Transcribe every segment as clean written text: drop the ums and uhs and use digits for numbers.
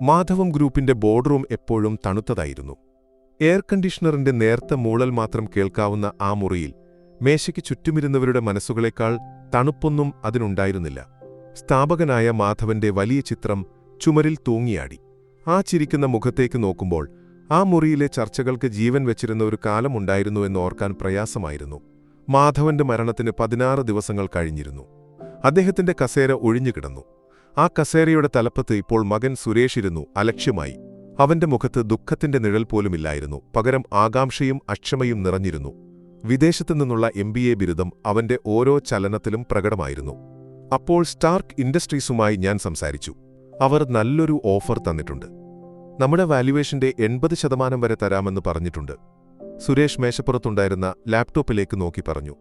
മാധവം ഗ്രൂപ്പിന്റെ board room എപ്പോഴും തണുത്തതായിരുന്നു. Air കണ്ടീഷണറിന്റെ നേർത്ത മൂളൽ മാത്രം കേൾക്കാവുന്ന ആ മുറിയിൽ മേശയ്ക്ക് ചുറ്റുമിരുന്നവരുടെ മനസ്സുകളേക്കാൾ തണുപ്പൊന്നും അതിനുണ്ടായിരുന്നില്ല. സ്ഥാപകനായ മാധവന്റെ വലിയ ചിത്രം ചുമരിൽ തൂങ്ങിയാടി. ആ ചിരിക്കുന്ന മുഖത്തേക്ക് നോക്കുമ്പോൾ ആ മുറിയിലെ ചർച്ചകൾക്ക് ജീവൻ വെച്ചിരുന്ന ഒരു കാലമുണ്ടായിരുന്നുവെന്ന് ഓർക്കാൻ പ്രയാസമായിരുന്നു. മാധവന്റെ മരണത്തിന് 16 ദിവസങ്ങൾ കഴിഞ്ഞിരുന്നു. അദ്ദേഹത്തിന്റെ കസേര ഒഴിഞ്ഞുകിടന്നു. ആ കസേരയുടെ തലപ്പത്ത് ഇപ്പോൾ മകൻ സുരേഷ് ഇരുന്നു, അലക്ഷ്യമായി. അവന്റെ മുഖത്ത് ദുഃഖത്തിന്റെ നിഴൽ പോലുമില്ലായിരുന്നു, പകരം ആകാംക്ഷയും അക്ഷമയും നിറഞ്ഞിരുന്നു. വിദേശത്തുനിന്നുള്ള MBA ബിരുദം അവന്റെ ഓരോ ചലനത്തിലും പ്രകടമായിരുന്നു. അപ്പോൾ സ്റ്റാർക്ക് ഇൻഡസ്ട്രീസുമായി ഞാൻ സംസാരിച്ചു. അവർ നല്ലൊരു ഓഫർ തന്നിട്ടുണ്ട്. നമ്മുടെ വാല്യുവേഷന്റെ 80% വരെ തരാമെന്ന് പറഞ്ഞിട്ടുണ്ട്. സുരേഷ് മേശപ്പുറത്തുണ്ടായിരുന്ന ലാപ്ടോപ്പിലേക്ക് നോക്കി പറഞ്ഞു.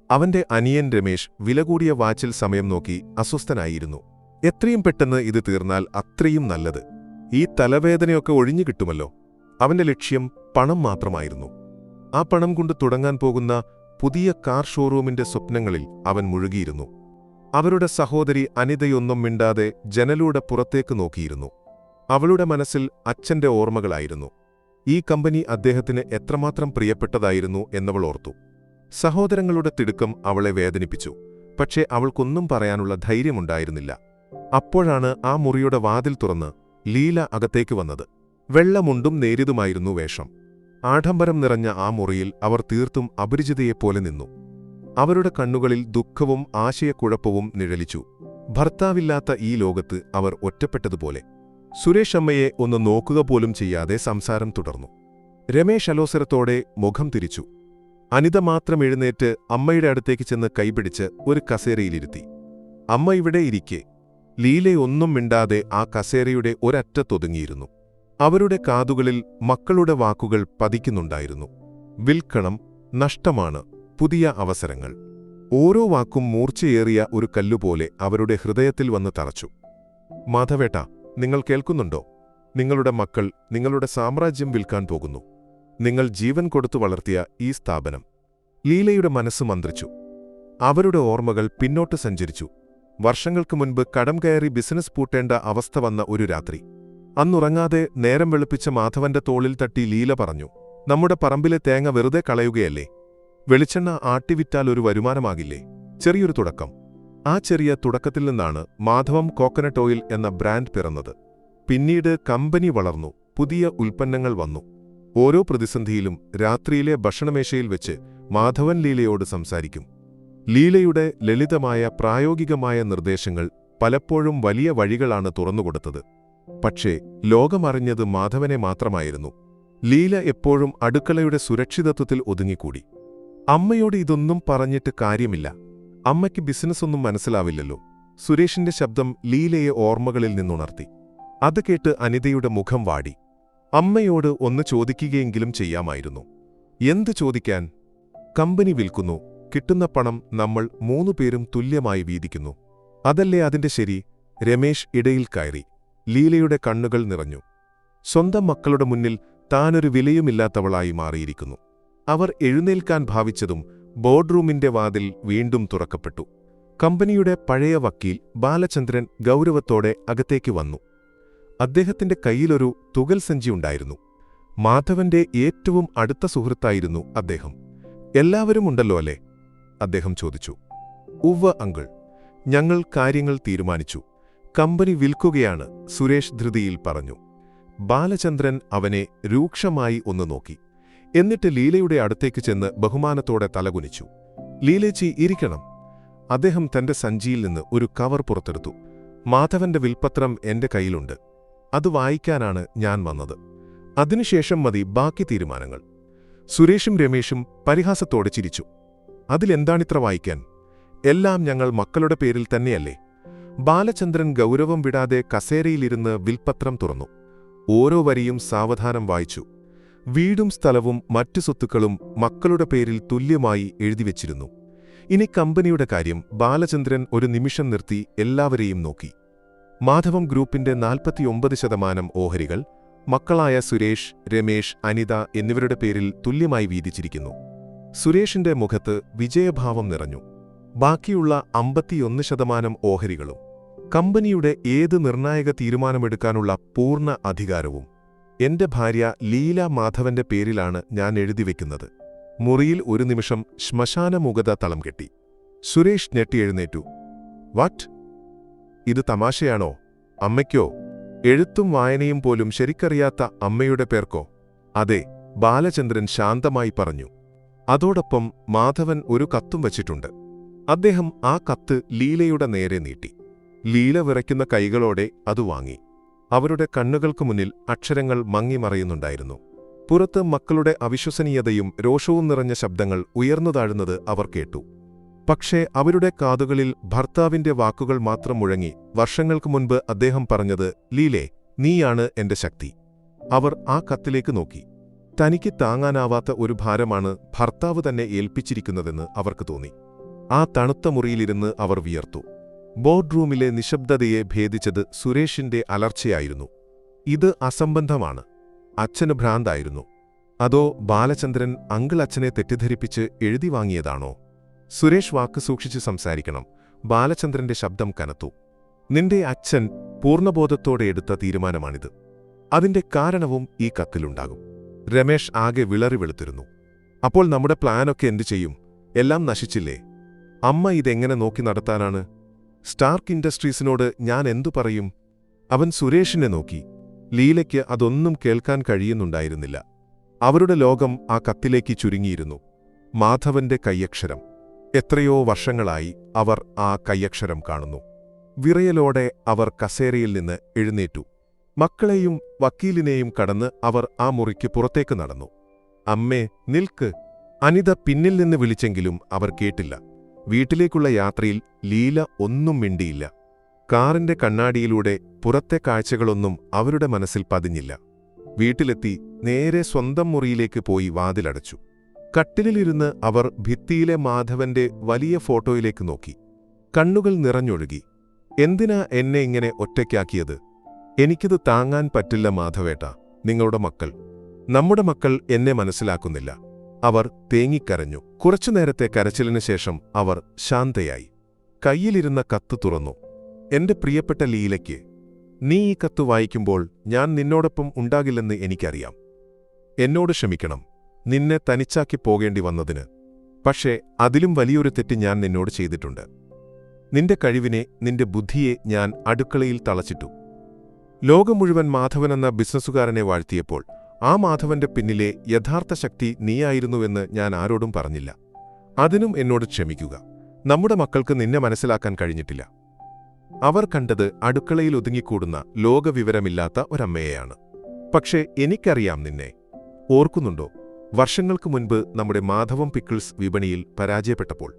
അവന്റെ അനിയൻ രമേശ് വില കൂടിയ വാച്ചിൽ സമയം നോക്കി അസ്വസ്ഥനായിരുന്നു. എത്രയും പെട്ടെന്ന് ഇത് തീർന്നാൽ അത്രയും നല്ലത്. ഈ തലവേദനയൊക്കെ ഒഴിഞ്ഞു കിട്ടുമല്ലോ. അവന്റെ ലക്ഷ്യം പണം മാത്രമായിരുന്നു. ആ പണം കൊണ്ട് തുടങ്ങാൻ പോകുന്ന പുതിയ കാർ ഷോറൂമിന്റെ സ്വപ്നങ്ങളിൽ അവൻ മുഴുകിയിരുന്നു. അവരുടെ സഹോദരി അനിതയൊന്നും മിണ്ടാതെ ജനലൂടെ പുറത്തേക്ക് നോക്കിയിരുന്നു. അവളുടെ മനസ്സിൽ അച്ഛന്റെ ഓർമ്മകളായിരുന്നു. ഈ കമ്പനി അദ്ദേഹത്തിന് എത്രമാത്രം പ്രിയപ്പെട്ടതായിരുന്നു എന്നവൾ ഓർത്തു. സഹോദരങ്ങളുടെ തിടുക്കം അവളെ വേദനിപ്പിച്ചു. പക്ഷേ അവൾക്കൊന്നും പറയാനുള്ള ധൈര്യമുണ്ടായിരുന്നില്ല. അപ്പോഴാണ് ആ മുറിയുടെ വാതിൽ തുറന്ന് ലീല അകത്തേക്ക് വന്നത്. വെള്ളമുണ്ടും നേരിയതുമായിരുന്നു വേഷം. ആഡംബരം നിറഞ്ഞ ആ മുറിയിൽ അവർ തീർത്തും അപരിചിതയെപ്പോലെ നിന്നു. അവരുടെ കണ്ണുകളിൽ ദുഃഖവും ആശയക്കുഴപ്പവും നിഴലിച്ചു. ഭർത്താവില്ലാത്ത ഈ ലോകത്ത് അവർ ഒറ്റപ്പെട്ടതുപോലെ. സുരേഷ് അമ്മയെ ഒന്ന് നോക്കുക പോലും ചെയ്യാതെ സംസാരം തുടർന്നു. രമേശ് അലോസരത്തോടെ മുഖം തിരിച്ചു. അനിത മാത്രം എഴുന്നേറ്റ് അമ്മയുടെ അടുത്തേക്ക് ചെന്ന് കൈപിടിച്ച് ഒരു കസേരയിലിരുത്തി. അമ്മ ഇവിടെ ഇരിക്കെ. ലീലയൊന്നും മിണ്ടാതെ ആ കസേരയുടെ ഒരറ്റത്തൊതുങ്ങിയിരുന്നു. അവരുടെ കാതുകളിൽ മക്കളുടെ വാക്കുകൾ പതിക്കുന്നുണ്ടായിരുന്നു. വിൽക്കണം, നഷ്ടമാണ്, പുതിയ അവസരങ്ങൾ. ഓരോ വാക്കും മൂർച്ചയേറിയ ഒരു കല്ലുപോലെ അവരുടെ ഹൃദയത്തിൽ വന്ന് തറച്ചു. മാധവേട്ടാ, നിങ്ങൾ കേൾക്കുന്നുണ്ടോ? നിങ്ങളുടെ മക്കൾ നിങ്ങളുടെ സാമ്രാജ്യം വിൽക്കാൻ പോകുന്നു. നിങ്ങൾ ജീവൻ കൊടുത്തു വളർത്തിയ ഈ സ്ഥാപനം. ലീലയുടെ മനസ്സ് മന്ത്രിച്ചു. അവരുടെ ഓർമ്മകൾ പിന്നോട്ട് സഞ്ചരിച്ചു. വർഷങ്ങൾക്ക് മുൻപ് കടം കയറി ബിസിനസ് പൂട്ടേണ്ട അവസ്ഥ വന്ന ഒരു രാത്രി. അന്നുറങ്ങാതെ നേരം വെളുപ്പിച്ച മാധവന്റെ തോളിൽ തട്ടി ലീല പറഞ്ഞു, നമ്മുടെ പറമ്പിലെ തേങ്ങ വെറുതെ കളയുകയല്ലേ? വെളിച്ചെണ്ണ ആട്ടിവിറ്റാൽ ഒരു വരുമാനമാകില്ലേ? ചെറിയൊരു തുടക്കം. ആ ചെറിയ തുടക്കത്തിൽ നിന്നാണ് മാധവം കോക്കനട്ട് ഓയിൽ എന്ന ബ്രാൻഡ് പിറന്നത്. പിന്നീട് കമ്പനി വളർന്നു, പുതിയ ഉൽപ്പന്നങ്ങൾ വന്നു. ഓരോ പ്രതിസന്ധിയിലും രാത്രിയിലെ ഭക്ഷണമേശയിൽ വെച്ച് മാധവൻ ലീലയോട് സംസാരിക്കും. ലീലയുടെ ലളിതമായ പ്രായോഗികമായ നിർദ്ദേശങ്ങൾ പലപ്പോഴും വലിയ വഴികളാണ് തുറന്നുകൊടുത്തത്. പക്ഷേ ലോകമറിഞ്ഞത് മാധവനെ മാത്രമായിരുന്നു. ലീല എപ്പോഴും അടുക്കളയുടെ സുരക്ഷിതത്വത്തിൽ ഒതുങ്ങിക്കൂടി. അമ്മയോട് ഇതൊന്നും പറഞ്ഞിട്ട് കാര്യമില്ല. അമ്മയ്ക്ക് ബിസിനസ്സൊന്നും മനസ്സിലാവില്ലല്ലോ. സുരേഷിന്റെ ശബ്ദം ലീലയെ ഓർമ്മകളിൽ നിന്നുണർത്തി. അത് കേട്ട് അനിതയുടെ മുഖം വാടി. അമ്മയോട് ഒന്ന് ചോദിക്കുകയെങ്കിലും ചെയ്യാമായിരുന്നു. എന്ത് ചോദിക്കാൻ? കമ്പനി വിൽക്കുന്നു, കിട്ടുന്ന പണം നമ്മൾ 3 പേരും തുല്യമായി വീതിക്കുന്നു. അതല്ലേ അതിന്റെ ശരി? രമേശ് ഇടയിൽ കയറി. ലീലയുടെ കണ്ണുകൾ നിറഞ്ഞു. സ്വന്തം മക്കളുടെ മുന്നിൽ താനൊരു വിലയുമില്ലാത്തവളായി മാറിയിരിക്കുന്നു. അവർ എഴുന്നേൽക്കാൻ ഭാവിച്ചതും ബോർഡ് റൂമിന്റെ വാതിൽ വീണ്ടും തുറക്കപ്പെട്ടു. കമ്പനിയുടെ പഴയ വക്കീൽ ബാലചന്ദ്രൻ ഗൗരവത്തോടെ അകത്തേക്ക് വന്നു. അദ്ദേഹത്തിന്റെ കയ്യിലൊരു തുകൽ സഞ്ചിയുണ്ടായിരുന്നു. മാധവന്റെ ഏറ്റവും അടുത്ത സുഹൃത്തായിരുന്നു അദ്ദേഹം. എല്ലാവരും ഉണ്ടല്ലോ അല്ലേ? അദ്ദേഹം ചോദിച്ചു. ഉവ്വ അങ്കിൾ, ഞങ്ങൾ കാര്യങ്ങൾ തീരുമാനിച്ചു. കമ്പനി വിൽക്കുകയാണ്, സുരേഷ് ധൃതിയിൽ പറഞ്ഞു. ബാലചന്ദ്രൻ അവനെ രൂക്ഷമായി ഒന്ന് നോക്കി. എന്നിട്ട് ലീലയുടെ അടുത്തേക്ക് ചെന്ന് ബഹുമാനത്തോടെ തലകുനിച്ചു. ലീലേച്ചി ഇരിക്കണം. അദ്ദേഹം തന്റെ സഞ്ചിയിൽ നിന്ന് ഒരു കവർ പുറത്തെടുത്തു. മാധവന്റെ വിൽപ്പത്രം എന്റെ കയ്യിലുണ്ട്. അത് വായിക്കാനാണ് ഞാൻ വന്നത്. അതിനുശേഷം മതി ബാക്കി തീരുമാനങ്ങൾ. സുരേഷും രമേശും പരിഹാസത്തോടെ ചിരിച്ചു. അതിലെന്താണിത്ര വായിക്കാൻ? എല്ലാം ഞങ്ങൾ മക്കളുടെ പേരിൽ തന്നെയല്ലേ? ബാലചന്ദ്രൻ ഗൗരവം വിടാതെ കസേരയിലിരുന്ന് വിൽപ്പത്രം തുറന്നു. ഓരോ വരിയും സാവധാനം വായിച്ചു. വീടും സ്ഥലവും മറ്റു സ്വത്തുക്കളും മക്കളുടെ പേരിൽ തുല്യമായി എഴുതിവെച്ചിരുന്നു. ഇനി കമ്പനിയുടെ കാര്യം. ബാലചന്ദ്രൻ ഒരു നിമിഷം നിർത്തി എല്ലാവരെയും നോക്കി. മാധവം ഗ്രൂപ്പിന്റെ 49% ഓഹരികൾ മക്കളായ സുരേഷ്, രമേശ്, അനിത എന്നിവരുടെ പേരിൽ തുല്യമായി വീതിച്ചിരിക്കുന്നു. സുരേഷിന്റെ മുഖത്ത് വിജയഭാവം നിറഞ്ഞു. ബാക്കിയുള്ള 51% ഓഹരികളും കമ്പനിയുടെ ഏത് നിർണായക തീരുമാനമെടുക്കാനുള്ള പൂർണ്ണ അധികാരവും എന്റെ ഭാര്യ ലീല മാധവന്റെ പേരിലാണ് ഞാൻ എഴുതിവെക്കുന്നത്. മുറിയിൽ ഒരു നിമിഷം ശ്മശാനമുഖത തളം കെട്ടി. സുരേഷ് ഞെട്ടിയെഴുന്നേറ്റു. വാട്ട്? ഇത് തമാശയാണോ? അമ്മയ്ക്കോ? എഴുത്തും വായനയും പോലും ശരിക്കറിയാത്ത അമ്മയുടെ പേർക്കോ? അതെ, ബാലചന്ദ്രൻ ശാന്തമായി പറഞ്ഞു. അതോടൊപ്പം മാധവൻ ഒരു കത്തും വച്ചിട്ടുണ്ട്. അദ്ദേഹം ആ കത്ത് ലീലയുടെ നേരെ നീട്ടി. ലീല വിറയ്ക്കുന്ന കൈകളോടെ അത് വാങ്ങി. അവരുടെ കണ്ണുകൾക്കു മുന്നിൽ അക്ഷരങ്ങൾ മങ്ങിമറയുന്നുണ്ടായിരുന്നു. പുറത്ത് മക്കളുടെ അവിശ്വസനീയതയും രോഷവും നിറഞ്ഞ ശബ്ദങ്ങൾ ഉയർന്നു താഴുന്നത് അവർ കേട്ടു. പക്ഷേ അവരുടെ കാതുകളിൽ ഭർത്താവിന്റെ വാക്കുകൾ മാത്രം മുഴങ്ങി. വർഷങ്ങൾക്കു മുൻപ് അദ്ദേഹം പറഞ്ഞത്, ലീലേ, നീയാണ് എന്റെ ശക്തി. അവർ ആ കത്തിലേക്ക് നോക്കി. തനിക്ക് താങ്ങാനാവാത്ത ഒരു ഭാരമാണ് ഭർത്താവ് തന്നെ ഏൽപ്പിച്ചിരിക്കുന്നതെന്ന് അവർക്ക് തോന്നി. ആ തണുത്ത മുറിയിലിരുന്ന് അവർ വിയർത്തു. ബോർഡ് റൂമിലെ നിശബ്ദതയെ ഭേദിച്ചത് സുരേഷിന്റെ അലർച്ചയായിരുന്നു. ഇത് അസംബന്ധമാണ്. അച്ഛന് ഭ്രാന്തായിരുന്നു. അതോ ബാലചന്ദ്രൻ അങ്കിൾ അച്ഛനെ തെറ്റിദ്ധരിപ്പിച്ച് എഴുതി വാങ്ങിയതാണോ? സുരേഷ് വാക്ക് സൂക്ഷിച്ച് സംസാരിക്കണം. ബാലചന്ദ്രന്റെ ശബ്ദം കനത്തു. നിന്റെ അച്ഛൻ പൂർണ്ണബോധത്തോടെ എടുത്ത തീരുമാനമാണിത്. അതിന്റെ കാരണവും ഈ കത്തിലുണ്ടാകും. രമേഷ് ആകെ വിളറി വെളുത്തിരുന്നു. അപ്പോൾ നമ്മുടെ പ്ലാനൊക്കെ എന്തു ചെയ്യും? എല്ലാം നശിച്ചില്ലേ? അമ്മ ഇതെങ്ങനെ നോക്കി നടത്താനാണ്? സ്റ്റാർക്ക് ഇൻഡസ്ട്രീസിനോട് ഞാൻ എന്തു പറയും? അവൻ സുരേഷിനെ നോക്കി. ലീലയ്ക്ക് അതൊന്നും കേൾക്കാൻ കഴിയുന്നുണ്ടായിരുന്നില്ല. അവരുടെ ലോകം ആ കത്തിലേക്ക് ചുരുങ്ങിയിരുന്നു. മാധവന്റെ കയ്യക്ഷരം. എത്രയോ വർഷങ്ങളായി അവർ ആ കയ്യക്ഷരം കാണുന്നു. വിറയലോടെ അവർ കസേരയിൽ നിന്ന് എഴുന്നേറ്റു. മക്കളെയും വക്കീലിനെയും കടന്ന് അവർ ആ മുറിക്ക് പുറത്തേക്ക് നടന്നു. അമ്മേ, നിൽക്ക്! അനിത പിന്നിൽ നിന്ന് വിളിച്ചെങ്കിലും അവർ കേട്ടില്ല. വീട്ടിലേക്കുള്ള യാത്രയിൽ ലീല ഒന്നും മിണ്ടിയില്ല. കാറിന്റെ കണ്ണാടിയിലൂടെ പുറത്തെ കാഴ്ചകളൊന്നും അവരുടെ മനസ്സിൽ പതിഞ്ഞില്ല. വീട്ടിലെത്തി നേരെ സ്വന്തം മുറിയിലേക്ക് പോയി വാതിലടച്ചു. കട്ടിലിലിരുന്ന് അവർ ഭിത്തിയിലെ മാധവന്റെ വലിയ ഫോട്ടോയിലേക്ക് നോക്കി. കണ്ണുകൾ നിറഞ്ഞൊഴുകി. എന്തിനാ എന്നെ ഇങ്ങനെ ഒറ്റയ്ക്കാക്കിയത്? എനിക്കിത് താങ്ങാൻ പറ്റില്ല മാധവേട്ട. നിങ്ങളുടെ മക്കൾ, നമ്മുടെ മക്കൾ എന്നെ മനസ്സിലാക്കുന്നില്ല. അവർ തേങ്ങിക്കരഞ്ഞു. കുറച്ചുനേരത്തെ കരച്ചിലിനു ശേഷം അവർ ശാന്തയായി. കയ്യിലിരുന്ന കത്ത് തുറന്നു. എന്റെ പ്രിയപ്പെട്ട ലീലയ്ക്ക്, നീ ഈ കത്ത് വായിക്കുമ്പോൾ ഞാൻ നിന്നോടൊപ്പം ഉണ്ടാകില്ലെന്ന് എനിക്കറിയാം. എന്നോട് ക്ഷമിക്കണം, നിന്നെ തനിച്ചാക്കി പോകേണ്ടി വന്നതിന്. പക്ഷേ അതിലും വലിയൊരു തെറ്റ് ഞാൻ നിന്നോട് ചെയ്തിട്ടുണ്ട്. നിന്റെ കഴിവിനെ, നിന്റെ ബുദ്ധിയെ ഞാൻ അടുക്കളയിൽ തളച്ചിട്ടു. ലോകം മുഴുവൻ മാധവനെന്ന ബിസിനസ്സുകാരനെ വാഴ്ത്തിയപ്പോൾ ആ മാധവന്റെ പിന്നിലെ യഥാർത്ഥ ശക്തി നീയായിരുന്നുവെന്ന് ഞാൻ ആരോടും പറഞ്ഞില്ല. അതിനും എന്നോട് ക്ഷമിക്കുക. നമ്മുടെ മക്കൾക്ക് നിന്നെ മനസ്സിലാക്കാൻ കഴിഞ്ഞിട്ടില്ല. അവർ കണ്ടത് അടുക്കളയിൽ ഒതുങ്ങിക്കൂടുന്ന ലോകവിവരമില്ലാത്ത ഒരമ്മയെയാണ്. പക്ഷേ എനിക്കറിയാം നിന്നെ. ഓർക്കുന്നുണ്ടോ, വർഷങ്ങൾക്ക് മുൻപ് നമ്മുടെ മാധവം പിക്കിൾസ് വിപണിയിൽ പരാജയപ്പെട്ടപ്പോൾ?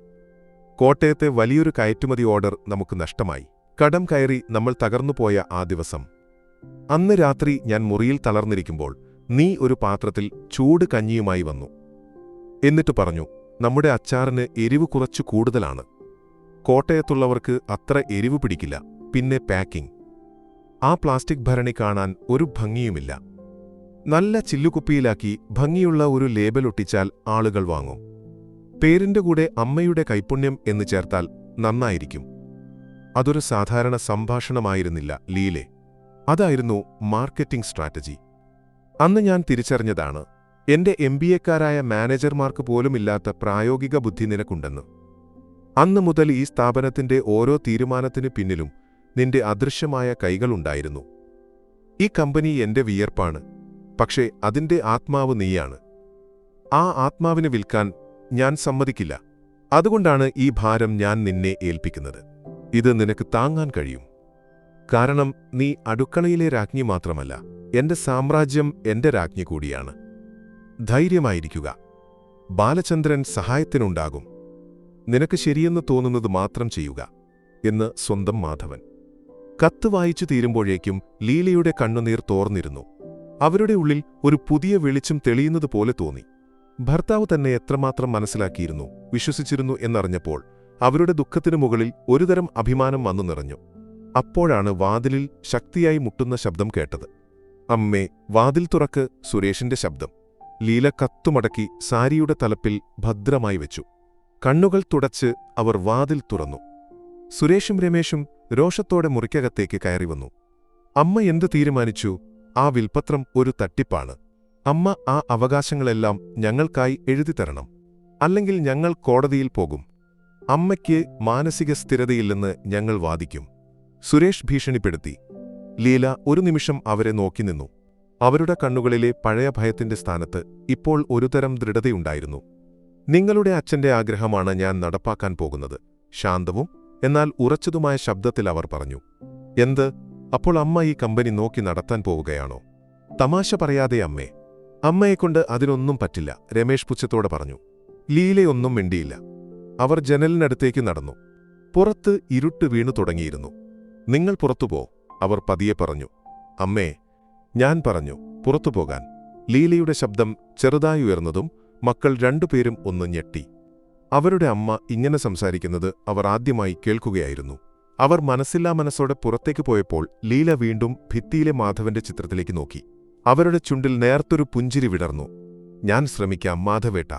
കോട്ടയത്തെ വലിയൊരു കയറ്റുമതി ഓർഡർ നമുക്ക് നഷ്ടമായി. കടം കയറി നമ്മൾ തകർന്നുപോയ ആ ദിവസം. അന്ന് രാത്രി ഞാൻ മുറിയിൽ തളർന്നിരിക്കുമ്പോൾ നീ ഒരു പാത്രത്തിൽ ചൂട് കഞ്ഞിയുമായി വന്നു. എന്നിട്ട് പറഞ്ഞു, നമ്മുടെ അച്ചാറിന് എരിവ് കുറച്ചു കൂടുതലാണ്. കോട്ടയത്തുള്ളവർക്ക് അത്ര എരിവ് പിടിക്കില്ല. പിന്നെ പാക്കിംഗ്. ആ പ്ലാസ്റ്റിക് ഭരണി കാണാൻ ഒരു ഭംഗിയുമില്ല. നല്ല ചില്ലുകുപ്പിയിലാക്കി ഭംഗിയുള്ള ഒരു ലേബൽ ഒട്ടിച്ചാൽ ആളുകൾ വാങ്ങും. പേരിന്റെ കൂടെ അമ്മയുടെ കൈപുണ്യം എന്ന് ചേർത്താൽ നന്നായിരിക്കും. അതൊരു സാധാരണ സംഭാഷണമായിരുന്നില്ല ലീലെ. അതായിരുന്നു മാർക്കറ്റിംഗ് സ്ട്രാറ്റജി. അന്ന് ഞാൻ തിരിച്ചറിഞ്ഞതാണ്, എന്റെ MBA-ക്കാരായ മാനേജർമാർക്ക് പോലുമില്ലാത്ത പ്രായോഗിക ബുദ്ധി നിനക്കുണ്ടെന്ന്. അന്നു മുതൽ ഈ സ്ഥാപനത്തിന്റെ ഓരോ തീരുമാനത്തിനു പിന്നിലും നിന്റെ അദൃശ്യമായ കൈകളുണ്ടായിരുന്നു. ഈ കമ്പനി എന്റെ വിയർപ്പാണ്, പക്ഷേ അതിന്റെ ആത്മാവ് നീയാണ്. ആ ആത്മാവിനെ വിൽക്കാൻ ഞാൻ സമ്മതിക്കില്ല. അതുകൊണ്ടാണ് ഈ ഭാരം ഞാൻ നിന്നെ ഏൽപ്പിക്കുന്നത്. ഇത് നിനക്ക് താങ്ങാൻ കഴിയും. കാരണം നീ അടുക്കളയിലെ രാജ്ഞി മാത്രമല്ല, എന്റെ സാമ്രാജ്യം എന്റെ രാജ്ഞി കൂടിയാണ്. ധൈര്യമായിരിക്കുക. ബാലചന്ദ്രൻ സഹായത്തിനുണ്ടാകും. നിനക്ക് ശരിയെന്ന് തോന്നുന്നത് മാത്രം ചെയ്യുക എന്ന് സ്വന്തം മാധവൻ. കത്ത് വായിച്ചു തീരുമ്പോഴേക്കും ലീലയുടെ കണ്ണുനീർ തോർന്നിരുന്നു. അവരുടെ ഉള്ളിൽ ഒരു പുതിയ വെളിച്ചം തെളിയുന്നതുപോലെ തോന്നി. ഭർത്താവ് തന്നെ എത്രമാത്രം മനസ്സിലാക്കിയിരുന്നു, വിശ്വസിച്ചിരുന്നു എന്നറിഞ്ഞപ്പോൾ അവരുടെ ദുഃഖത്തിനു മുകളിൽ ഒരുതരം അഭിമാനം വന്നു നിറഞ്ഞു. അപ്പോഴാണ് വാതിലിൽ ശക്തിയായി മുട്ടുന്ന ശബ്ദം കേട്ടത്. അമ്മേ, വാതിൽ തുറക്ക്! സുരേഷിന്റെ ശബ്ദം. ലീല കത്തുമടക്കി സാരിയുടെ തലപ്പിൽ ഭദ്രമായി വെച്ചു. കണ്ണുകൾ തുടച്ച് അവർ വാതിൽ തുറന്നു. സുരേഷും രമേശും രോഷത്തോടെ മുറിക്കകത്തേക്ക് കയറിവന്നു. അമ്മ എന്തു തീരുമാനിച്ചു? ആ വിൽപത്രം ഒരു തട്ടിപ്പാണ്. അമ്മ ആ അവകാശങ്ങളെല്ലാം ഞങ്ങൾക്കായി എഴുതിത്തരണം. അല്ലെങ്കിൽ ഞങ്ങൾ കോടതിയിൽ പോകും. അമ്മയ്ക്ക് മാനസിക സ്ഥിരതയില്ലെന്ന് ഞങ്ങൾ വാദിക്കും. സുരേഷ് ഭീഷണിപ്പെടുത്തി. ലീല ഒരു നിമിഷം അവരെ നോക്കി നിന്നു. അവരുടെ കണ്ണുകളിലെ പഴയ ഭയത്തിന്റെ സ്ഥാനത്ത് ഇപ്പോൾ ഒരുതരം ദൃഢതയുണ്ടായിരുന്നു. നിങ്ങളുടെ അച്ഛന്റെ ആഗ്രഹമാണ് ഞാൻ നടപ്പാക്കാൻ പോകുന്നത്, ശാന്തവും എന്നാൽ ഉറച്ചതുമായ ശബ്ദത്തിൽ അവർ പറഞ്ഞു. എന്ത്? അപ്പോൾ അമ്മ ഈ കമ്പനി നോക്കി നടത്താൻ പോവുകയാണോ? തമാശ പറയാതെ അമ്മേ. അമ്മയെക്കൊണ്ട് അതിനൊന്നും പറ്റില്ല, രമേഷ് പുച്ഛത്തോടെ പറഞ്ഞു. ലീലയൊന്നും മിണ്ടിയില്ല. അവർ ജനലിനടുത്തേക്ക് നടന്നു. പുറത്ത് ഇരുട്ട് വീണു തുടങ്ങിയിരുന്നു. നിങ്ങൾ പുറത്തുപോ, അവർ പതിയെ പറഞ്ഞു. അമ്മേ, ഞാൻ പറഞ്ഞു പുറത്തുപോകാൻ. ലീലയുടെ ശബ്ദം ചെറുതായി ഉയർന്നതും മക്കൾ രണ്ടുപേരും ഒന്ന് ഞെട്ടി. അവരുടെ അമ്മ ഇങ്ങനെ സംസാരിക്കുന്നത് അവർ ആദ്യമായി കേൾക്കുകയായിരുന്നു. അവർ മനസ്സില്ലാ മനസ്സോടെ പുറത്തേക്ക് പോയപ്പോൾ ലീല വീണ്ടും ഭിത്തിയിലെ മാധവന്റെ ചിത്രത്തിലേക്ക് നോക്കി. അവരുടെ ചുണ്ടിൽ നേർത്തൊരു പുഞ്ചിരി വിടർന്നു. ഞാൻ ശ്രമിക്കാം മാധവേട്ട.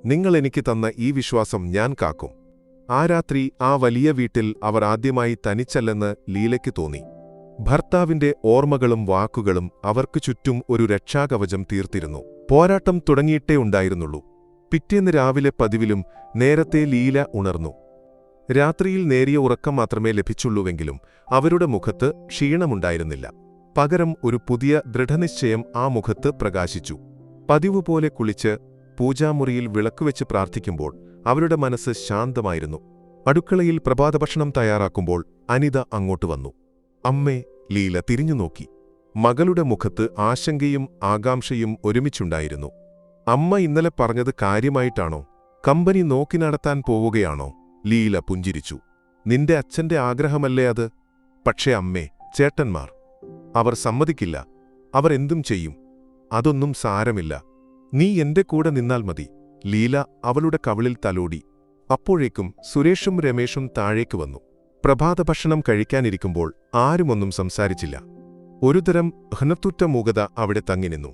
നിങ്ങൾ എനിക്ക് തന്ന ഈ വിശ്വാസം ഞാൻ കാക്കും. ആ രാത്രി ആ വലിയ വീട്ടിൽ അവർ ആദ്യമായി തനിച്ചല്ലെന്ന് ലീലയ്ക്ക് തോന്നി. ഭർത്താവിന്റെ ഓർമ്മകളും വാക്കുകളും അവർക്ക് ചുറ്റും ഒരു രക്ഷാകവചം തീർത്തിരുന്നു. പോരാട്ടം തുടങ്ങിയിട്ടേ ഉണ്ടായിരുന്നുള്ളൂ. പിറ്റേന്ന് രാവിലെ പതിവിലും നേരത്തെ ലീല ഉണർന്നു. രാത്രിയിൽ നേരിയ ഉറക്കം മാത്രമേ ലഭിച്ചുള്ളൂവെങ്കിലും അവരുടെ മുഖത്ത് ക്ഷീണമുണ്ടായിരുന്നില്ല. പകരം ഒരു പുതിയ ദൃഢനിശ്ചയം ആ മുഖത്ത് പ്രകാശിച്ചു. പതിവുപോലെ കുളിച്ച് പൂജാമുറിയിൽ വിളക്കുവെച്ച് പ്രാർത്ഥിക്കുമ്പോൾ അവരുടെ മനസ്സ് ശാന്തമായിരുന്നു. അടുക്കളയിൽ പ്രഭാതഭക്ഷണം തയ്യാറാക്കുമ്പോൾ അനിത അങ്ങോട്ട് വന്നു. അമ്മേ, ലീല തിരിഞ്ഞുനോക്കി. മകളുടെ മുഖത്ത് ആശങ്കയും ആകാംക്ഷയും ഒരുമിച്ചുണ്ടായിരുന്നു. അമ്മ ഇന്നലെ പറഞ്ഞത് കാര്യമായിട്ടാണോ? കമ്പനി നോക്കി നടത്താൻ പോവുകയാണോ? ലീല പുഞ്ചിരിച്ചു. നിന്റെ അച്ഛന്റെ ആഗ്രഹമല്ലേ അത്? പക്ഷേ അമ്മേ, ചേട്ടന്മാർ അവർ സമ്മതിക്കില്ല. അവർ എന്തും ചെയ്യും. അതൊന്നും സാരമില്ല. നീ എന്റെ കൂടെ നിന്നാൽ മതി. ലീല അവളുടെ കവിളിൽ തലോടി. അപ്പോഴേക്കും സുരേഷും രമേഷും താഴേക്ക് വന്നു. പ്രഭാതഭക്ഷണം കഴിക്കാനിരിക്കുമ്പോൾ ആരുമൊന്നും സംസാരിച്ചില്ല. ഒരുതരം ഘനത്തുറ്റ മൂകത അവിടെ തങ്ങിനിന്നു.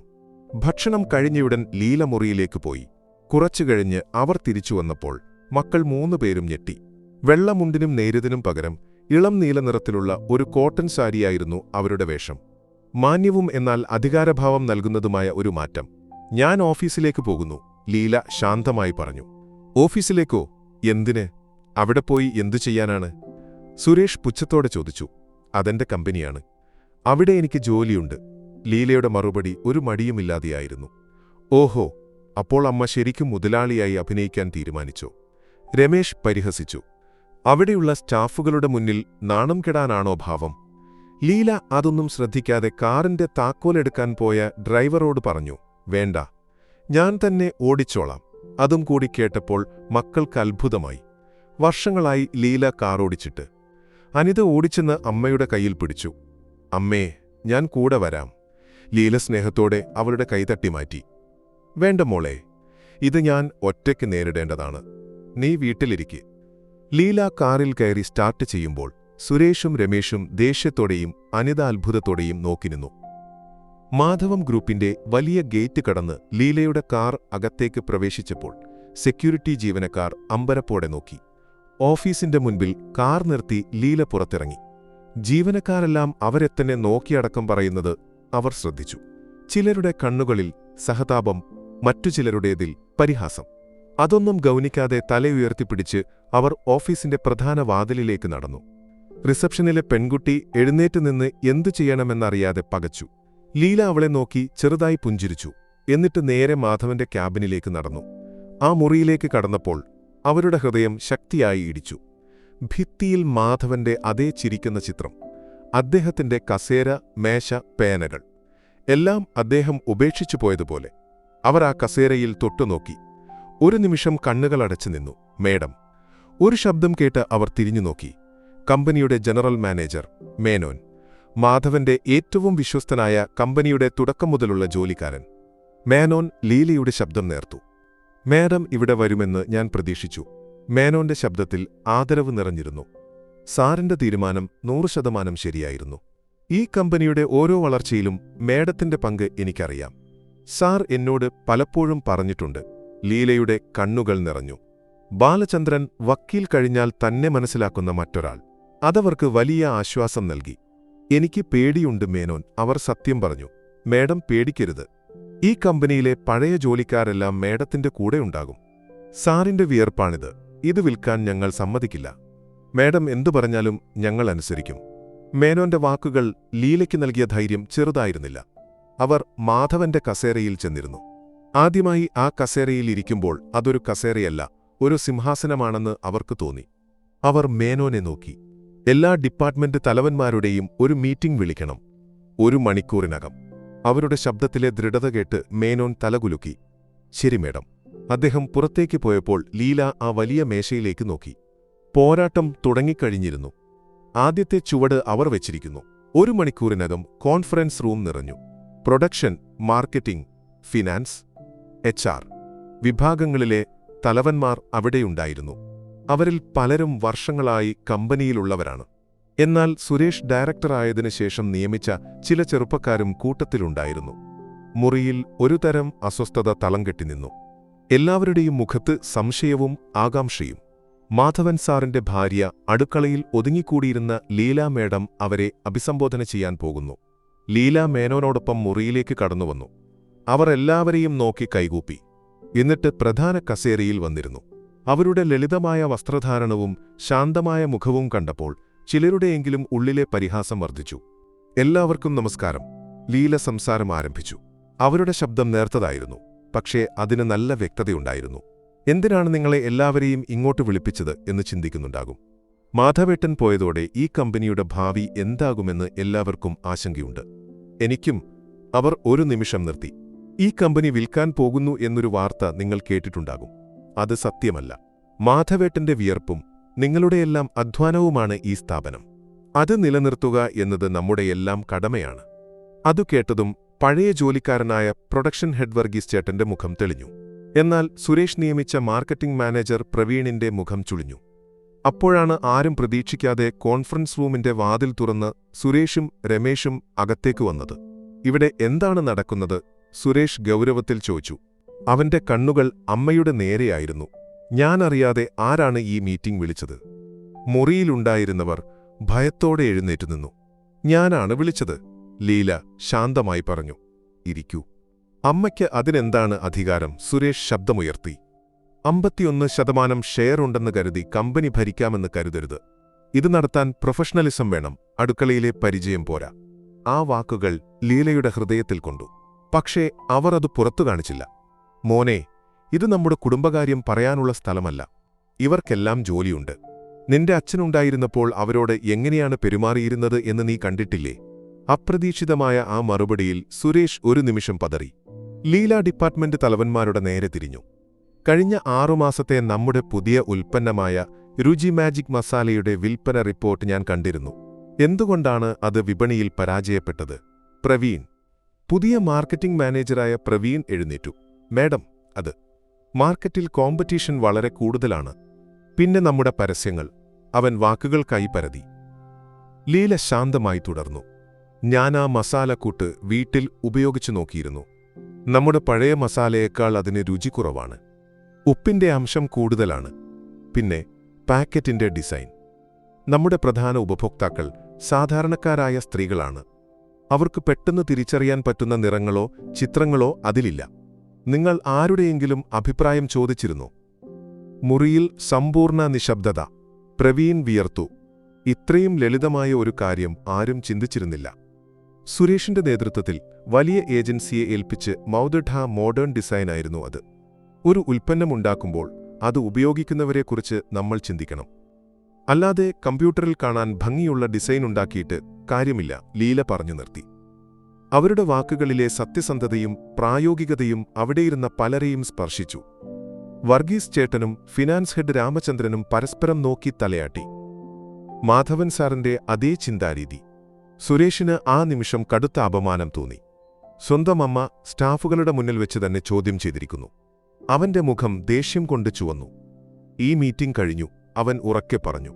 ഭക്ഷണം കഴിഞ്ഞയുടൻ ലീല മുറിയിലേക്ക് പോയി. കുറച്ചുകഴിഞ്ഞ് അവർ തിരിച്ചു വന്നപ്പോൾ മക്കൾ 3 പേരും ഞെട്ടി. വെള്ളമുണ്ടിനും നേരിയതിനും പകരം ഇളം നീല നിറത്തിലുള്ള ഒരു കോട്ടൺ സാരിയായിരുന്നു അവരുടെ വേഷം. മാന്യവും എന്നാൽ അധികാരഭാവം നൽകുന്നതുമായ ഒരു മാറ്റം. ഞാൻ ഓഫീസിലേക്ക് പോകുന്നു, ലീല ശാന്തമായി പറഞ്ഞു. ഓഫീസിലേക്കോ? എന്തിന്? അവിടെ പോയി എന്തു ചെയ്യാനാണ്? സുരേഷ് പുച്ഛത്തോടെ ചോദിച്ചു. അതെന്റെ കമ്പനിയാണ്. അവിടെ എനിക്ക് ജോലിയുണ്ട്. ലീലയുടെ മറുപടി ഒരു മടിയുമില്ലാതെയായിരുന്നു. ഓഹോ, അപ്പോൾ അമ്മ ശരിക്കും മുതലാളിയായി അഭിനയിക്കാൻ തീരുമാനിച്ചോ? രമേഷ് പരിഹസിച്ചു. അവിടെയുള്ള സ്റ്റാഫുകളുടെ മുന്നിൽ നാണം കെടാനാണോ ഭാവം? ലീല അതൊന്നും ശ്രദ്ധിക്കാതെ കാറിന്റെ താക്കോലെടുക്കാൻ പോയ ഡ്രൈവറോട് പറഞ്ഞു. വേണ്ട, ഞാൻ തന്നെ ഓടിച്ചോളാം. അതും കൂടി കേട്ടപ്പോൾ മക്കൾക്ക് അത്ഭുതമായി. വർഷങ്ങളായി ലീല കാറോടിച്ചിട്ട്. അനിത ഓടിച്ചെന്ന് അമ്മയുടെ കയ്യിൽ പിടിച്ചു. അമ്മേ, ഞാൻ കൂടെ വരാം. ലീല സ്നേഹത്തോടെ അവളുടെ കൈതട്ടി മാറ്റി. വേണ്ട മോളെ, ഇത് ഞാൻ ഒറ്റയ്ക്ക് നേരിടേണ്ടതാണ്. നീ വീട്ടിലിരിക്ക്. ലീല കാറിൽ കയറി സ്റ്റാർട്ട് ചെയ്യുമ്പോൾ സുരേഷും രമേഷും ദേഷ്യത്തോടെയും അനിത അത്ഭുതത്തോടെയും നോക്കിനിന്നു. മാധവം ഗ്രൂപ്പിന്റെ വലിയ ഗേറ്റ് കടന്ന് ലീലയുടെ കാർ അകത്തേക്ക് പ്രവേശിച്ചപ്പോൾ സെക്യൂരിറ്റി ജീവനക്കാർ അമ്പരപ്പോടെ നോക്കി. ഓഫീസിന്റെ മുൻപിൽ കാർ നിർത്തി ലീല പുറത്തിറങ്ങി. ജീവനക്കാരെല്ലാം അവരെത്തന്നെ നോക്കിയടക്കം പറയുന്നത് അവർ ശ്രദ്ധിച്ചു. ചിലരുടെ കണ്ണുകളിൽ സഹതാപം, മറ്റു ചിലരുടേതിൽ പരിഹാസം. അതൊന്നും ഗൗനിക്കാതെ തലയുയർത്തിപ്പിടിച്ച് അവർ ഓഫീസിന്റെ പ്രധാന വാതിലിലേക്ക് നടന്നു. റിസപ്ഷനിലെ പെൺകുട്ടി എഴുന്നേറ്റ് നിന്ന് എന്തു ചെയ്യണമെന്നറിയാതെ പകച്ചു. ലീല അവളെ നോക്കി ചെറുതായി പുഞ്ചിരിച്ചു. എന്നിട്ട് നേരെ മാധവന്റെ ക്യാബിനിലേക്ക് നടന്നു. ആ മുറിയിലേക്ക് കടന്നപ്പോൾ അവരുടെ ഹൃദയം ശക്തിയായി ഇടിച്ചു. ഭിത്തിയിൽ മാധവന്റെ അതേ ചിരിക്കുന്ന ചിത്രം. അദ്ദേഹത്തിന്റെ കസേര, മേശ, പേനകൾ എല്ലാം അദ്ദേഹം ഉപേക്ഷിച്ചു പോയതുപോലെ. അവർ ആ കസേരയിൽ തൊട്ടുനോക്കി. ഒരു നിമിഷം കണ്ണുകളടച്ചു നിന്നു. മേഡം. ഒരു ശബ്ദം കേട്ട് അവർ തിരിഞ്ഞുനോക്കി. കമ്പനിയുടെ ജനറൽ മാനേജർ മേനോൻ. മാധവന്റെ ഏറ്റവും വിശ്വസ്തനായ, കമ്പനിയുടെ തുടക്കം മുതലുള്ള ജോലിക്കാരൻ. മേനോൻ ലീലയുടെ ശബ്ദം നേർത്തു. മേഡം ഇവിടെ വരുമെന്ന് ഞാൻ പ്രതീക്ഷിച്ചു. മേനോന്റെ ശബ്ദത്തിൽ ആദരവ് നിറഞ്ഞിരുന്നു. സാറിന്റെ തീരുമാനം 100% ശരിയായിരുന്നു. ഈ കമ്പനിയുടെ ഓരോ വളർച്ചയിലും മേഡത്തിന്റെ പങ്ക് എനിക്കറിയാം. സാർ എന്നോട് പലപ്പോഴും പറഞ്ഞിട്ടുണ്ട്. ലീലയുടെ കണ്ണുകൾ നിറഞ്ഞു. ബാലചന്ദ്രൻ വക്കീൽ കഴിഞ്ഞാൽ തന്നെ മനസ്സിലാക്കുന്ന മറ്റൊരാൾ. അതവർക്ക് വലിയ ആശ്വാസം നൽകി. എനിക്ക് പേടിയുണ്ട് മേനോൻ, അവർ സത്യം പറഞ്ഞു. മേഡം പേടിക്കരുത്. ഈ കമ്പനിയിലെ പഴയ ജോലിക്കാരെല്ലാം മേഡത്തിന്റെ കൂടെയുണ്ടാകും. സാറിന്റെ വിയർപ്പാണിത്. ഇത് വിൽക്കാൻ ഞങ്ങൾ സമ്മതിക്കില്ല. മേഡം എന്തു പറഞ്ഞാലും ഞങ്ങൾ അനുസരിക്കും. മേനോന്റെ വാക്കുകൾ ലീലയ്ക്ക് നൽകിയ ധൈര്യം ചെറുതായിരുന്നില്ല. അവർ മാധവന്റെ കസേരയിൽ ചെന്നിരുന്നു. ആദ്യമായി ആ കസേരയിൽ ഇരിക്കുമ്പോൾ അതൊരു കസേരയല്ല, ഒരു സിംഹാസനമാണെന്ന് അവർക്ക് തോന്നി. അവർ മേനോനെ നോക്കി. എല്ലാ ഡിപ്പാർട്ട്മെന്റ് തലവന്മാരുടെയും ഒരു മീറ്റിംഗ് വിളിക്കണം, 1 മണിക്കൂറിനകം. അവരുടെ ശബ്ദത്തിലെ ദൃഢത കേട്ട് മേനോൻ തലകുലുക്കി. ശരി മേഡം. അദ്ദേഹം പുറത്തേക്ക് പോയപ്പോൾ ലീല ആ വലിയ മേശയിലേക്ക് നോക്കി. പോരാട്ടം തുടങ്ങിക്കഴിഞ്ഞിരുന്നു. ആദ്യത്തെ ചുവട് അവർ വെച്ചിരിക്കുന്നു. 1 മണിക്കൂറിനകം കോൺഫറൻസ് റൂം നിറഞ്ഞു. പ്രൊഡക്ഷൻ, മാർക്കറ്റിംഗ്, ഫിനാൻസ്, HR വിഭാഗങ്ങളിലെ തലവന്മാർ അവിടെയുണ്ടായിരുന്നു. അവരിൽ പലരും വർഷങ്ങളായി കമ്പനിയിലുള്ളവരാണ്. എന്നാൽ സുരേഷ് ഡയറക്ടറായതിനു ശേഷം നിയമിച്ച ചില ചെറുപ്പക്കാരും കൂട്ടത്തിലുണ്ടായിരുന്നു. മുറിയിൽ ഒരു തരം അസ്വസ്ഥത തളം കെട്ടിനിന്നു. എല്ലാവരുടെയും മുഖത്ത് സംശയവും ആകാംക്ഷയും. മാധവൻ സാറിന്റെ ഭാര്യ അടുക്കളയിൽ ഒതുങ്ങിക്കൂടിയിരുന്ന ലീലാ മേഡം അവരെ അഭിസംബോധന ചെയ്യാൻ പോകുന്നു. ലീലാ മേനോനോടൊപ്പം മുറിയിലേക്ക് കടന്നുവന്നു. അവർ എല്ലാവരെയും നോക്കി കൈകൂപ്പി. എന്നിട്ട് പ്രധാന കസേരയിൽ വന്നിരുന്നു. അവരുടെ ലളിതമായ വസ്ത്രധാരണവും ശാന്തമായ മുഖവും കണ്ടപ്പോൾ ചിലരുടെയെങ്കിലും ഉള്ളിലെ പരിഹാസം വർദ്ധിച്ചു. എല്ലാവർക്കും നമസ്കാരം. ലീല സംസാരം ആരംഭിച്ചു. അവരുടെ ശബ്ദം നേർത്തതായിരുന്നു, പക്ഷേ അതിന് നല്ല വ്യക്തതയുണ്ടായിരുന്നു. എന്തിനാണ് നിങ്ങളെ എല്ലാവരെയും ഇങ്ങോട്ട് വിളിപ്പിച്ചത് എന്ന് ചിന്തിക്കുന്നുണ്ടാകും. മാധവേട്ടൻ പോയതോടെ ഈ കമ്പനിയുടെ ഭാവി എന്താകുമെന്ന് എല്ലാവർക്കും ആശങ്കയുണ്ട്. എനിക്കും. അവർ ഒരു നിമിഷം നിർത്തി. ഈ കമ്പനി വിൽക്കാൻ പോകുന്നു എന്നൊരു വാർത്ത നിങ്ങൾ കേട്ടിട്ടുണ്ടാകും. അത് സത്യമല്ല. മാധവേട്ടന്റെ വിയർപ്പും നിങ്ങളുടെയെല്ലാം അധ്വാനവുമാണ് ഈ സ്ഥാപനം. അത് നിലനിർത്തുക എന്നത് നമ്മുടെയെല്ലാം കടമയാണ്. അതു കേട്ടതും പഴയ ജോലിക്കാരനായ പ്രൊഡക്ഷൻ ഹെഡ് വർഗീസ് ചേട്ടന്റെ മുഖം തെളിഞ്ഞു. എന്നാൽ സുരേഷ് നിയമിച്ച മാർക്കറ്റിംഗ് മാനേജർ പ്രവീണിന്റെ മുഖം ചുളിഞ്ഞു. അപ്പോഴാണ് ആരും പ്രതീക്ഷിക്കാതെ കോൺഫറൻസ് റൂമിന്റെ വാതിൽ തുറന്ന് സുരേഷും രമേശും അകത്തേക്ക് വന്നത്. ഇവിടെ എന്താണ് നടക്കുന്നത്? സുരേഷ് ഗൗരവത്തിൽ ചോദിച്ചു. അവന്റെ കണ്ണുകൾ അമ്മയുടെ നേരെയായിരുന്നു. ഞാനറിയാതെ ആരാണ് ഈ മീറ്റിംഗ് വിളിച്ചത്? മുറിയിലുണ്ടായിരുന്നവർ ഭയത്തോടെ എഴുന്നേറ്റുനിന്നു. ഞാനാണ് വിളിച്ചത്, ലീല ശാന്തമായി പറഞ്ഞു. ഇരിക്കൂ. അമ്മയ്ക്ക് അതിനെന്താണ് അധികാരം? സുരേഷ് ശബ്ദമുയർത്തി. 51% ഷെയർ ഉണ്ടെന്ന് കരുതി കമ്പനി ഭരിക്കാമെന്ന് കരുതരുത്. ഇത് നടത്താൻ പ്രൊഫഷണലിസം വേണം, അടുക്കളയിലെ പരിചയം പോരാ. ആ വാക്കുകൾ ലീലയുടെ ഹൃദയത്തിൽ കൊണ്ടു. പക്ഷേ അവർ അത് പുറത്തു കാണിച്ചില്ല. മോനെ, ഇത് നമ്മുടെ കുടുംബകാര്യം പറയാനുള്ള സ്ഥലമല്ല. ഇവർക്കെല്ലാം ജോലിയുണ്ട്. നിന്റെ അച്ഛനുണ്ടായിരുന്നപ്പോൾ അവരോട് എങ്ങനെയാണ് പെരുമാറിയിരുന്നത് എന്ന് നീ കണ്ടിട്ടില്ലേ? അപ്രതീക്ഷിതമായ ആ മറുപടിയിൽ സുരേഷ് ഒരു നിമിഷം പതറി. ലീല ഡിപ്പാർട്ട്മെന്റ് തലവന്മാരുടെ നേരെ തിരിഞ്ഞു. കഴിഞ്ഞ 6 മാസത്തെ നമ്മുടെ പുതിയ ഉൽപ്പന്നമായ രുചി മാജിക് മസാലയുടെ വിൽപ്പന റിപ്പോർട്ട് ഞാൻ കണ്ടിരുന്നു. എന്തുകൊണ്ടാണ് അത് വിപണിയിൽ പരാജയപ്പെട്ടത്? പ്രവീൺ, പുതിയ മാർക്കറ്റിംഗ് മാനേജറായ പ്രവീൺ എഴുന്നേറ്റു. മേഡം, അത് മാർക്കറ്റിൽ കോമ്പറ്റീഷൻ വളരെ കൂടുതലാണ്. പിന്നെ നമ്മുടെ പരസ്യങ്ങൾ. അവൻ വാക്കുകൾക്കായി പരതി. ലീല ശാന്തമായി തുടർന്നു. ഞാൻ ആ മസാലക്കൂട്ട് വീട്ടിൽ ഉപയോഗിച്ചു നോക്കിയിരുന്നു. നമ്മുടെ പഴയ മസാലയേക്കാൾ അതിന് രുചി കുറവാണ്. ഉപ്പിന്റെ അംശം കൂടുതലാണ്. പിന്നെ പാക്കറ്റിന്റെ ഡിസൈൻ. നമ്മുടെ പ്രധാന ഉപഭോക്താക്കൾ സാധാരണക്കാരായ സ്ത്രീകളാണ്. അവർക്ക് പെട്ടെന്ന് തിരിച്ചറിയാൻ പറ്റുന്ന നിറങ്ങളോ ചിത്രങ്ങളോ അതിലില്ല. നിങ്ങൾ ആരുടെയെങ്കിലും അഭിപ്രായം ചോദിച്ചിരുന്നോ? മുറിയിൽ സമ്പൂർണ്ണ നിശബ്ദത. പ്രവീൺ വിയർത്തു. ഇത്രയും ലളിതമായ ഒരു കാര്യം ആരും ചിന്തിച്ചിരുന്നില്ല. സുരേഷിന്റെ നേതൃത്വത്തിൽ വലിയ ഏജൻസിയെ ഏൽപ്പിച്ച് മൗദഢ മോഡേൺ ഡിസൈനായിരുന്നു അത്. ഒരു ഉൽപ്പന്നമുണ്ടാക്കുമ്പോൾ അത് ഉപയോഗിക്കുന്നവരെക്കുറിച്ച് നമ്മൾ ചിന്തിക്കണം. അല്ലാതെ കമ്പ്യൂട്ടറിൽ കാണാൻ ഭംഗിയുള്ള ഡിസൈൻ ഉണ്ടാക്കിയിട്ട് കാര്യമില്ല, ലീല പറഞ്ഞു നിർത്തി. അവരുടെ വാക്കുകളിലെ സത്യസന്ധതയും പ്രായോഗികതയും അവിടെയിരുന്ന പലരെയും സ്പർശിച്ചു. വർഗീസ് ചേട്ടനും ഫിനാൻസ് ഹെഡ് രാമചന്ദ്രനും പരസ്പരം നോക്കി തലയാട്ടി. മാധവൻ സാറിന്റെ അതേ ചിന്താരീതി. സുരേഷിന് ആ നിമിഷം കടുത്ത അപമാനം തോന്നി. സ്വന്തം അമ്മ സ്റ്റാഫുകളുടെ മുന്നിൽ വെച്ച് തന്നെ ചോദ്യം ചെയ്തിരിക്കുന്നു. അവന്റെ മുഖം ദേഷ്യം കൊണ്ട് ചുവന്നു. ഈ മീറ്റിംഗ് കഴിഞ്ഞു, അവൻ ഉറക്കെ പറഞ്ഞു.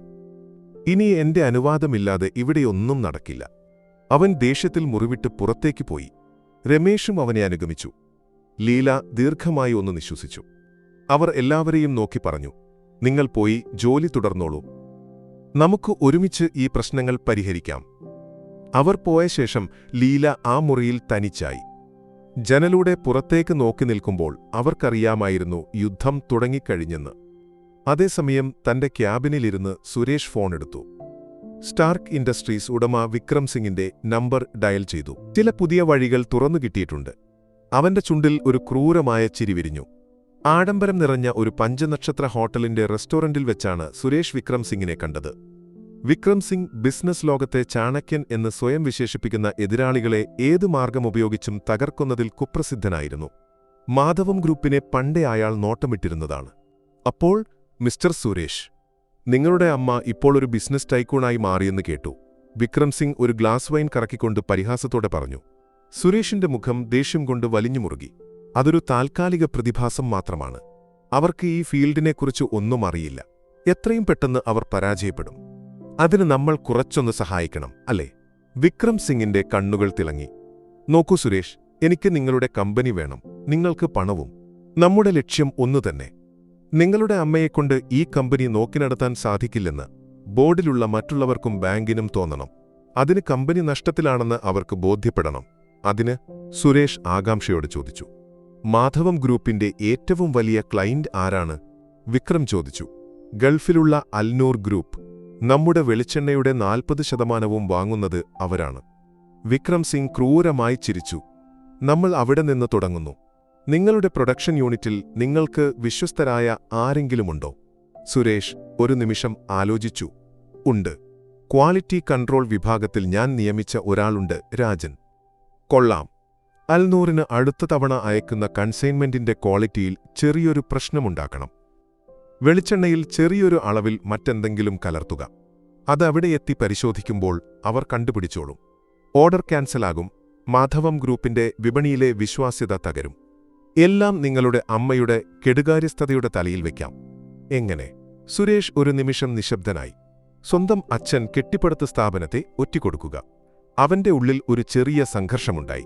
ഇനി എന്റെ അനുവാദമില്ലാതെ ഇവിടെയൊന്നും നടക്കില്ല. അവൻ ദേഷ്യത്തിൽ മുറിവിട്ട് പുറത്തേക്ക് പോയി. രമേശും അവനെ അനുഗമിച്ചു. ലീല ദീർഘമായി ഒന്ന് നിശ്വസിച്ചു. അവർ എല്ലാവരെയും നോക്കി പറഞ്ഞു, നിങ്ങൾ പോയി ജോലി തുടർന്നോളൂ. നമുക്ക് ഒരുമിച്ച് ഈ പ്രശ്നങ്ങൾ പരിഹരിക്കാം. അവർ പോയ ശേഷം ലീല ആ മുറിയിൽ തനിച്ചായി. ജനലൂടെ പുറത്തേക്ക് നോക്കി നിൽക്കുമ്പോൾ അവർക്കറിയാമായിരുന്നു യുദ്ധം തുടങ്ങിക്കഴിഞ്ഞെന്ന്. അതേസമയം തന്റെ ക്യാബിനിലിരുന്ന് സുരേഷ് ഫോണെടുത്തു. സ്റ്റാർക്ക് ഇൻഡസ്ട്രീസ് ഉടമ വിക്രം സിംഗിന്റെ നമ്പർ ഡയൽ ചെയ്തു. ചില പുതിയ വഴികൾ തുറന്നുകിട്ടിയിട്ടുണ്ട്. അവന്റെ ചുണ്ടിൽ ഒരു ക്രൂരമായ ചിരി വിരിഞ്ഞു. ആഡംബരം നിറഞ്ഞ ഒരു 5 നക്ഷത്ര ഹോട്ടലിന്റെ റെസ്റ്റോറന്റിൽ വെച്ചാണ് സുരേഷ് വിക്രം സിംഗിനെ കണ്ടത്. വിക്രം സിംഗ് ബിസിനസ് ലോകത്തെ ചാണക്യൻ എന്ന് സ്വയം വിശേഷിപ്പിക്കുന്ന എതിരാളികളെ ഏതു മാർഗമുപയോഗിച്ചും തകർക്കുന്നതിൽ കുപ്രസിദ്ധനായിരുന്നു. മാധവം ഗ്രൂപ്പിനെ പണ്ടേ അയാൾ നോട്ടമിട്ടിരുന്നതാണ്. അപ്പോൾ മിസ്റ്റർ സുരേഷ്, നിങ്ങളുടെ അമ്മ ഇപ്പോൾ ഒരു ബിസിനസ് ടൈക്കൂണായി മാറിയെന്ന് കേട്ടു. വിക്രം സിംഗ് ഒരു ഗ്ലാസ് വൈൻ കറക്കിക്കൊണ്ട് പരിഹാസത്തോടെ പറഞ്ഞു. സുരേഷിന്റെ മുഖം ദേഷ്യം കൊണ്ട് വലിഞ്ഞുമുറുകി. അതൊരു താൽക്കാലിക പ്രതിഭാസം മാത്രമാണ്. അവർക്ക് ഈ ഫീൽഡിനെക്കുറിച്ച് ഒന്നും അറിയില്ല. എത്രയും പെട്ടെന്ന് അവർ പരാജയപ്പെടും. അതിന് നമ്മൾ കുറച്ചൊന്ന് സഹായിക്കണം, അല്ലേ? വിക്രം സിംഗിന്റെ കണ്ണുകൾ തിളങ്ങി. നോക്കൂ സുരേഷ്, എനിക്ക് നിങ്ങളുടെ കമ്പനി വേണം, നിങ്ങൾക്ക് പണവും. നമ്മുടെ ലക്ഷ്യം ഒന്നുതന്നെ. നിങ്ങളുടെ അമ്മയെക്കൊണ്ട് ഈ കമ്പനി നോക്കി നടത്താൻ സാധിക്കില്ലെന്ന് ബോർഡിലുള്ള മറ്റുള്ളവർക്കും ബാങ്കിനും തോന്നണം. അതിന് കമ്പനി നഷ്ടത്തിലാണെന്ന് അവർക്ക് ബോധ്യപ്പെടണം. അതിന് സുരേഷ് ആകാംക്ഷയോട് ചോദിച്ചു. മാധവം ഗ്രൂപ്പിന്റെ ഏറ്റവും വലിയ ക്ലയന്റ് ആരാണ്? വിക്രം ചോദിച്ചു. ഗൾഫിലുള്ള അൽനൂർ ഗ്രൂപ്പ്. നമ്മുടെ വെളിച്ചെണ്ണയുടെ 40% വാങ്ങുന്നത് അവരാണ്. വിക്രം സിംഗ് ക്രൂരമായി ചിരിച്ചു. നമ്മൾ അവിടെ നിന്ന് തുടങ്ങുന്നു. നിങ്ങളുടെ പ്രൊഡക്ഷൻ യൂണിറ്റിൽ നിങ്ങൾക്ക് വിശ്വസ്തരായ ആരെങ്കിലുമുണ്ടോ? സുരേഷ് ഒരു നിമിഷം ആലോചിച്ചു. ഉണ്ട്. ക്വാളിറ്റി കൺട്രോൾ വിഭാഗത്തിൽ ഞാൻ നിയമിച്ച ഒരാളുണ്ട്, രാജൻ. കൊള്ളാം. അൽനൂറിന് അടുത്ത തവണ അയക്കുന്ന കൺസൈൻമെന്റിന്റെ ക്വാളിറ്റിയിൽ ചെറിയൊരു പ്രശ്നമുണ്ടാക്കണം. വെളിച്ചെണ്ണയിൽ ചെറിയൊരു അളവിൽ മറ്റെന്തെങ്കിലും കലർത്തുക. അതവിടെ എത്തി പരിശോധിക്കുമ്പോൾ അവർ കണ്ടുപിടിച്ചോളും. ഓർഡർ ക്യാൻസലാകും. മാധവം ഗ്രൂപ്പിന്റെ വിപണിയിലെ വിശ്വാസ്യത തകരും. എല്ലാം നിങ്ങളുടെ അമ്മയുടെ കെടുകാര്യസ്ഥതയുടെ തലയിൽ വയ്ക്കാം. എങ്ങനെ? സുരേഷ് ഒരു നിമിഷം നിശബ്ദനായി. സ്വന്തം അച്ഛൻ കെട്ടിപ്പടുത്ത സ്ഥാപനത്തെ ഒറ്റിക്കൊടുക്കുക. അവന്റെ ഉള്ളിൽ ഒരു ചെറിയ സംഘർഷമുണ്ടായി.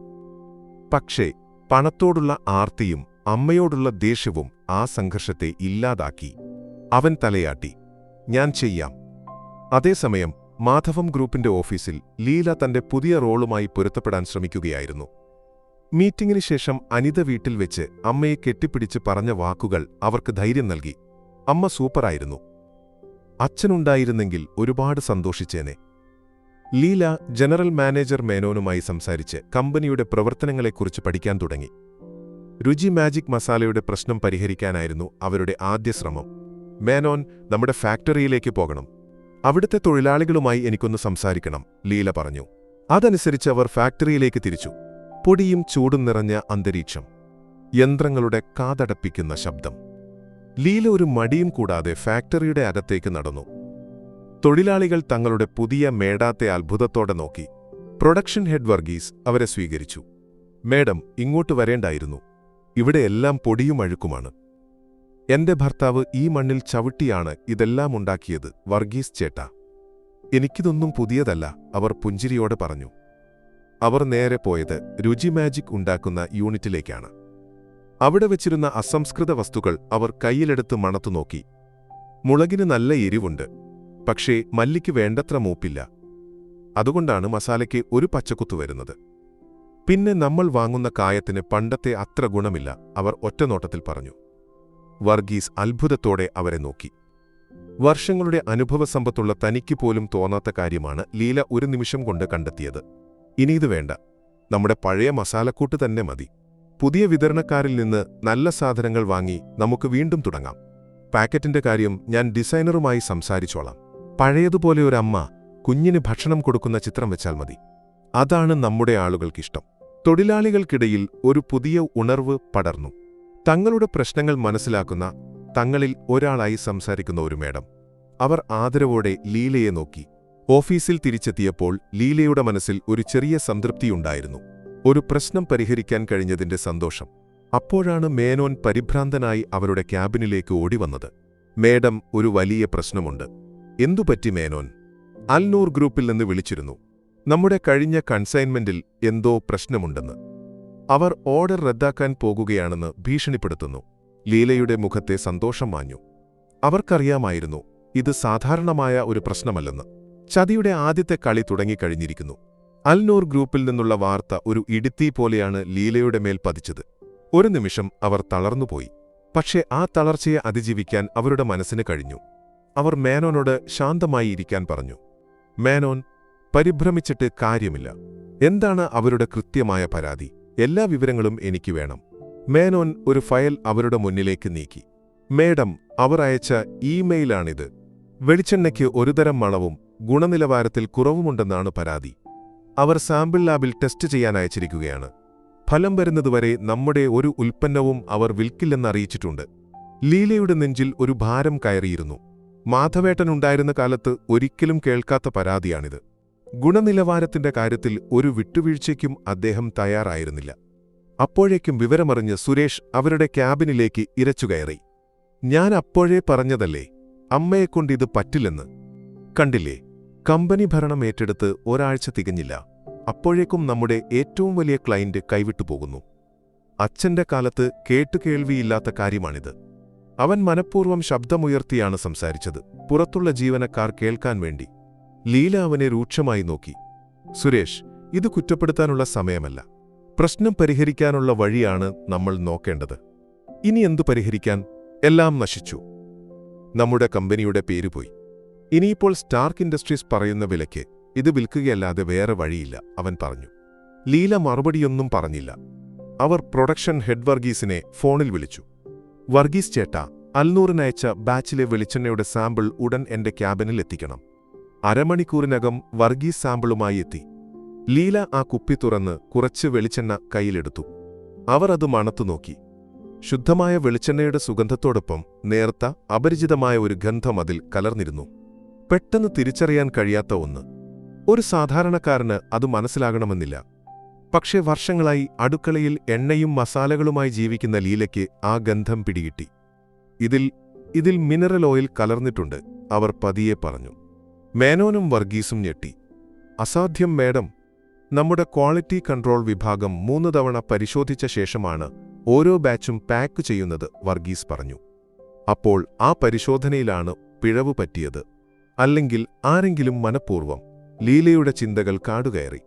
പക്ഷേ പണത്തോടുള്ള ആർത്തിയും അമ്മയോടുള്ള ദേഷ്യവും ആ സംഘർഷത്തെ ഇല്ലാതാക്കി. അവൻ തലയാട്ടി. ഞാൻ ചെയ്യാം. അതേസമയം മാധവം ഗ്രൂപ്പിന്റെ ഓഫീസിൽ ലീല തന്റെ പുതിയ റോളുമായി പൊരുത്തപ്പെടാൻ ശ്രമിക്കുകയായിരുന്നു. മീറ്റിംഗിന് ശേഷം അനിത വീട്ടിൽ വെച്ച് അമ്മയെ കെട്ടിപ്പിടിച്ച് പറഞ്ഞ വാക്കുകൾ അവർക്ക് ധൈര്യം നൽകി. അമ്മ സൂപ്പറായിരുന്നു. അച്ഛനുണ്ടായിരുന്നെങ്കിൽ ഒരുപാട് സന്തോഷിച്ചേനെ. ലീല ജനറൽ മാനേജർ മേനോനുമായി സംസാരിച്ച് കമ്പനിയുടെ പ്രവർത്തനങ്ങളെക്കുറിച്ച് പഠിക്കാൻ തുടങ്ങി. രുചി മാജിക് മസാലയുടെ പ്രശ്നം പരിഹരിക്കാനായിരുന്നു അവരുടെ ആദ്യ ശ്രമം. മേനോൻ, നമ്മുടെ ഫാക്ടറിയിലേക്ക് പോകണം. അവിടുത്തെ തൊഴിലാളികളുമായി എനിക്കൊന്ന് സംസാരിക്കണം, ലീല പറഞ്ഞു. അതനുസരിച്ച് അവർ ഫാക്ടറിയിലേക്ക് തിരിച്ചു. പൊടിയും ചൂടും നിറഞ്ഞ അന്തരീക്ഷം. യന്ത്രങ്ങളുടെ കാതടപ്പിക്കുന്ന ശബ്ദം. ലീല ഒരു മടിയും കൂടാതെ ഫാക്ടറിയുടെ അകത്തേക്ക് നടന്നു. തൊഴിലാളികൾ തങ്ങളുടെ പുതിയ മേഡത്തെ അത്ഭുതത്തോടെ നോക്കി. പ്രൊഡക്ഷൻ ഹെഡ് വർഗീസ് അവരെ സ്വീകരിച്ചു. മേഡം, ഇങ്ങോട്ട് വരേണ്ടായിരുന്നു. ഇവിടെ എല്ലാം പൊടിയും അഴുക്കുമാണ്. എന്റെ ഭർത്താവ് ഈ മണ്ണിൽ ചവിട്ടിയാണ് ഇതെല്ലാം ഉണ്ടാക്കിയത്, വർഗീസ് ചേട്ടാ. എനിക്കിതൊന്നും പുതിയതല്ല, അവർ പുഞ്ചിരിയോടെ പറഞ്ഞു. അവർ നേരെ പോയത് രുചി മാജിക് ഉണ്ടാക്കുന്ന യൂണിറ്റിലേക്കാണ്. അവിടെ വെച്ചിരുന്ന അസംസ്കൃത വസ്തുക്കൾ അവർ കയ്യിലെടുത്ത് മണത്തുനോക്കി. മുളകിന് നല്ല എരിവുണ്ട്, പക്ഷേ മല്ലിക്ക് വേണ്ടത്ര മൂപ്പില്ല. അതുകൊണ്ടാണ് മസാലയ്ക്ക് ഒരു പച്ചക്കുത്തു വരുന്നത്. പിന്നെ നമ്മൾ വാങ്ങുന്ന കായത്തിന് പണ്ടത്തെ അത്ര ഗുണമില്ല, അവർ ഒറ്റനോട്ടത്തിൽ പറഞ്ഞു. വർഗീസ് അത്ഭുതത്തോടെ അവരെ നോക്കി. വർഷങ്ങളുടെ അനുഭവസമ്പത്തുള്ള തനിക്ക് പോലും തോന്നാത്ത കാര്യമാണ് ലീല ഒരു നിമിഷം കൊണ്ട് കണ്ടെത്തിയത്. ഇനിയിത് വേണ്ട, നമ്മുടെ പഴയ മസാലക്കൂട്ട് തന്നെ മതി. പുതിയ വിതരണക്കാരിൽ നിന്ന് നല്ല സാധനങ്ങൾ വാങ്ങി നമുക്ക് വീണ്ടും തുടങ്ങാം. പാക്കറ്റിന്റെ കാര്യം ഞാൻ ഡിസൈനറുമായി സംസാരിച്ചോളാം. പഴയതുപോലെ ഒരമ്മ കുഞ്ഞിന് ഭക്ഷണം കൊടുക്കുന്ന ചിത്രം വെച്ചാൽ മതി. അതാണ് നമ്മുടെ ആളുകൾക്കിഷ്ടം. തൊഴിലാളികൾക്കിടയിൽ ഒരു പുതിയ ഉണർവ് പടർന്നു. തങ്ങളുടെ പ്രശ്നങ്ങൾ മനസ്സിലാക്കുന്ന, തങ്ങളിൽ ഒരാളായി സംസാരിക്കുന്ന ഒരു മേഡം. അവർ ആദരവോടെ ലീലയെ നോക്കി. ഓഫീസിൽ തിരിച്ചെത്തിയപ്പോൾ ലീലയുടെ മനസ്സിൽ ഒരു ചെറിയ സംതൃപ്തിയുണ്ടായിരുന്നു. ഒരു പ്രശ്നം പരിഹരിക്കാൻ കഴിഞ്ഞതിന്റെ സന്തോഷം. അപ്പോഴാണ് മേനോൻ പരിഭ്രാന്തനായി അവരുടെ ക്യാബിനിലേക്ക് ഓടിവന്നത്. മേഡം, ഒരു വലിയ പ്രശ്നമുണ്ട്. എന്തുപറ്റി മേനോൻ? അൽനൂർ ഗ്രൂപ്പിൽ നിന്ന് വിളിച്ചിരുന്നു. നമ്മുടെ കഴിഞ്ഞ കൺസൈൻമെന്റിൽ എന്തോ പ്രശ്നമുണ്ടെന്ന്. അവർ ഓർഡർ റദ്ദാക്കാൻ പോകുകയാണെന്ന് ഭീഷണിപ്പെടുത്തുന്നു. ലീലയുടെ മുഖത്തെ സന്തോഷം മാഞ്ഞു. അവർക്കറിയാമായിരുന്നു ഇത് സാധാരണമായ ഒരു പ്രശ്നമല്ലെന്ന്. ചതിയുടെ ആദ്യത്തെ കളി തുടങ്ങിക്കഴിഞ്ഞിരിക്കുന്നു. അൽനൂർ ഗ്രൂപ്പിൽ നിന്നുള്ള വാർത്ത ഒരു ഇടിത്തീ പോലെയാണ് ലീലയുടെ മേൽ പതിച്ചത്. ഒരു നിമിഷം അവർ തളർന്നുപോയി. പക്ഷേ ആ തളർച്ചയെ അതിജീവിക്കാൻ അവരുടെ മനസ്സിന് കഴിഞ്ഞു. അവർ മേനോനോട് ശാന്തമായി ഇരിക്കാൻ പറഞ്ഞു. മേനോൻ, പരിഭ്രമിച്ചിട്ട് കാര്യമില്ല. എന്താണ് അവരുടെ കൃത്യമായ പരാതി? എല്ലാ വിവരങ്ങളും എനിക്ക് വേണം. മേനോൻ ഒരു ഫയൽ അവരുടെ മുന്നിലേക്ക് നീക്കി. മേഡം, അവർ അയച്ച ഇമെയിലാണിത്. വെളിച്ചെണ്ണയ്ക്ക് ഒരുതരം മണവും ഗുണനിലവാരത്തിൽ കുറവുമുണ്ടെന്നാണ് പരാതി. അവർ സാമ്പിൾ ലാബിൽ ടെസ്റ്റ് ചെയ്യാൻ അയച്ചിരിക്കുകയാണ്. ഫലം വരുന്നതുവരെ നമ്മുടെ ഒരു ഉൽപ്പന്നവും അവർ വിൽക്കില്ലെന്നറിയിച്ചിട്ടുണ്ട്. ലീലയുടെ നെഞ്ചിൽ ഒരു ഭാരം കയറിയിരുന്നു. മാധവേട്ടനുണ്ടായിരുന്ന കാലത്ത് ഒരിക്കലും കേൾക്കാത്ത പരാതിയാണിത്. ഗുണനിലവാരത്തിന്റെ കാര്യത്തിൽ ഒരു വിട്ടുവീഴ്ചയ്ക്കും അദ്ദേഹം തയ്യാറായിരുന്നില്ല. അപ്പോഴേക്കും വിവരമറിഞ്ഞ് സുരേഷ് അവരുടെ ക്യാബിനിലേക്ക് ഇരച്ചുകയറി. ഞാൻ അപ്പോഴേ പറഞ്ഞതല്ലേ, അമ്മയെക്കൊണ്ടിത് പറ്റില്ലെന്ന്. കണ്ടില്ലേ, കമ്പനി ഭരണം ഏറ്റെടുത്ത് ഒരാഴ്ച തികഞ്ഞില്ല. അപ്പോഴേക്കും നമ്മുടെ ഏറ്റവും വലിയ ക്ലയന്റ് കൈവിട്ടുപോകുന്നു. അച്ഛന്റെ കാലത്ത് കേട്ടുകേൾവിയില്ലാത്ത കാര്യമാണിത്. അവൻ മനഃപൂർവ്വം ശബ്ദമുയർത്തിയാണ് സംസാരിച്ചത്, പുറത്തുള്ള ജീവനക്കാർ കേൾക്കാൻ വേണ്ടി. ലീല അവനെ രൂക്ഷമായി നോക്കി. സുരേഷ്, ഇത് കുറ്റപ്പെടുത്താനുള്ള സമയമല്ല. പ്രശ്നം പരിഹരിക്കാനുള്ള വഴിയാണ് നമ്മൾ നോക്കേണ്ടത്. ഇനി എന്തു പരിഹരിക്കാൻ? എല്ലാം നശിച്ചു. നമ്മുടെ കമ്പനിയുടെ പേര് പോയി. ഇനിയിപ്പോൾ സ്റ്റാർക്ക് ഇൻഡസ്ട്രീസ് പറയുന്ന വിലയ്ക്ക് ഇത് വിൽക്കുകയല്ലാതെ വേറെ വഴിയില്ല, അവൻ പറഞ്ഞു. ലീല മറുപടിയൊന്നും പറഞ്ഞില്ല. അവർ പ്രൊഡക്ഷൻ ഹെഡ് വർഗീസിനെ ഫോണിൽ വിളിച്ചു. വർഗീസ് ചേട്ടാ, അൽനൂറിനയച്ച ബാച്ചിലെ വെളിച്ചെണ്ണയുടെ സാമ്പിൾ ഉടൻ എന്റെ ക്യാബിനിൽ എത്തിക്കണം. അരമണിക്കൂറിനകം വർഗീസ് സാമ്പിളുമായി എത്തി. ലീല ആ കുപ്പി തുറന്ന് കുറച്ച് വെളിച്ചെണ്ണ കയ്യിലെടുത്തു. അവർ അത് മണത്തുനോക്കി. ശുദ്ധമായ വെളിച്ചെണ്ണയുടെ സുഗന്ധത്തോടൊപ്പം നേർത്ത അപരിചിതമായ ഒരു ഗന്ധം അതിൽ കലർന്നിരുന്നു. പെട്ടെന്ന് തിരിച്ചറിയാൻ കഴിയാത്ത ഒന്ന്. ഒരു സാധാരണക്കാരന് അത് മനസ്സിലാകണമെന്നില്ല. പക്ഷേ വർഷങ്ങളായി അടുക്കളയിൽ എണ്ണയും മസാലകളുമായി ജീവിക്കുന്ന ലീലയ്ക്ക് ആ ഗന്ധം പിടികിട്ടി. ഇതിൽ മിനറൽ ഓയിൽ കലർന്നിട്ടുണ്ട്, അവർ പതിയെ പറഞ്ഞു. മേനോനും വർഗീസും ഞെട്ടി. അസാധ്യം മേഡം, നമ്മുടെ ക്വാളിറ്റി കൺട്രോൾ വിഭാഗം 3 തവണ പരിശോധിച്ച ശേഷമാണ് ഓരോ ബാച്ചും പാക്ക് ചെയ്യുന്നത്, വർഗീസ് പറഞ്ഞു. അപ്പോൾ ആ പരിശോധനയിലാണ് പിഴവ് പറ്റിയത്. അല്ലെങ്കിൽ ആരെങ്കിലും മനഃപൂർവ്വം? ലീലയുടെ ചിന്തകൾ കാടുകയറി.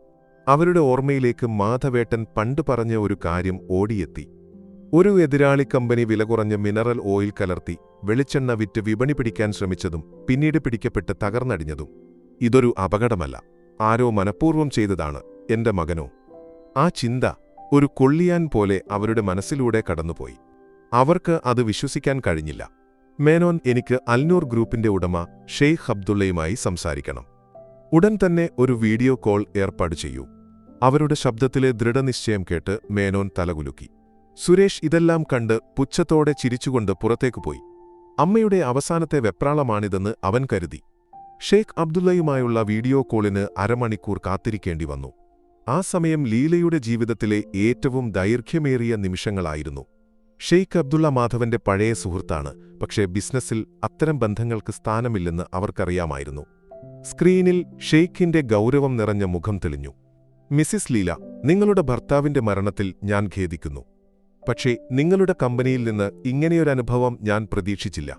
അവരുടെ ഓർമ്മയിലേക്ക് മാധവേട്ടൻ പണ്ട് പറഞ്ഞ ഒരു കാര്യം ഓടിയെത്തി. ഒരു എതിരാളി കമ്പനി വില കുറഞ്ഞ മിനറൽ ഓയിൽ കലർത്തി വെളിച്ചെണ്ണ വിറ്റ് വിപണി പിടിക്കാൻ ശ്രമിച്ചതും പിന്നീട് പിടിക്കപ്പെട്ട് തകർന്നടിഞ്ഞതും. ഇതൊരു അപകടമല്ല, ആരോ മനഃപൂർവ്വം ചെയ്തതാണ്, എന്റെ മകനോ? ആ ചിന്ത ഒരു കൊള്ളിയാൻ പോലെ അവരുടെ മനസ്സിലൂടെ കടന്നുപോയി. അവർക്ക് അത് വിശ്വസിക്കാൻ കഴിഞ്ഞില്ല. മേനോൻ, എനിക്ക് അൽനൂർ ഗ്രൂപ്പിന്റെ ഉടമ ഷെയ്ഖ് അബ്ദുള്ളയുമായി സംസാരിക്കണം. ഉടൻ തന്നെ ഒരു വീഡിയോ കോൾ ഏർപ്പാട് ചെയ്യൂ. അവരുടെ ശബ്ദത്തിലെ ദൃഢനിശ്ചയം കേട്ട് മേനോൻ തലകുലുക്കി. സുരേഷ് ഇതെല്ലാം കണ്ട് പുച്ഛത്തോടെ ചിരിച്ചുകൊണ്ട് പുറത്തേക്കു പോയി. അമ്മയുടെ അവസാനത്തെ വെപ്രാളമാണിതെന്ന് അവൻ കരുതി. ഷെയ്ഖ് അബ്ദുള്ളയുമായുള്ള വീഡിയോ കോളിന് അരമണിക്കൂർ കാത്തിരിക്കേണ്ടി വന്നു. ആ സമയം ലീലയുടെ ജീവിതത്തിലെ ഏറ്റവും ദൈർഘ്യമേറിയ നിമിഷങ്ങളായിരുന്നു. ഷെയ്ഖ് അബ്ദുള്ള മാധവന്റെ പഴയ സുഹൃത്താണ്. പക്ഷേ ബിസിനസ്സിൽ അത്തരം ബന്ധങ്ങൾക്ക് സ്ഥാനമില്ലെന്ന് അവർക്കറിയാമായിരുന്നു. സ്ക്രീനിൽ ഷെയ്ഖിന്റെ ഗൗരവം നിറഞ്ഞ മുഖം തെളിഞ്ഞു. മിസ്സിസ് ലീല, നിങ്ങളുടെ ഭർത്താവിന്റെ മരണത്തിൽ ഞാൻ ഖേദിക്കുന്നു. പക്ഷേ നിങ്ങളുടെ കമ്പനിയിൽ നിന്ന് ഇങ്ങനെയൊരനുഭവം ഞാൻ പ്രതീക്ഷിച്ചില്ല.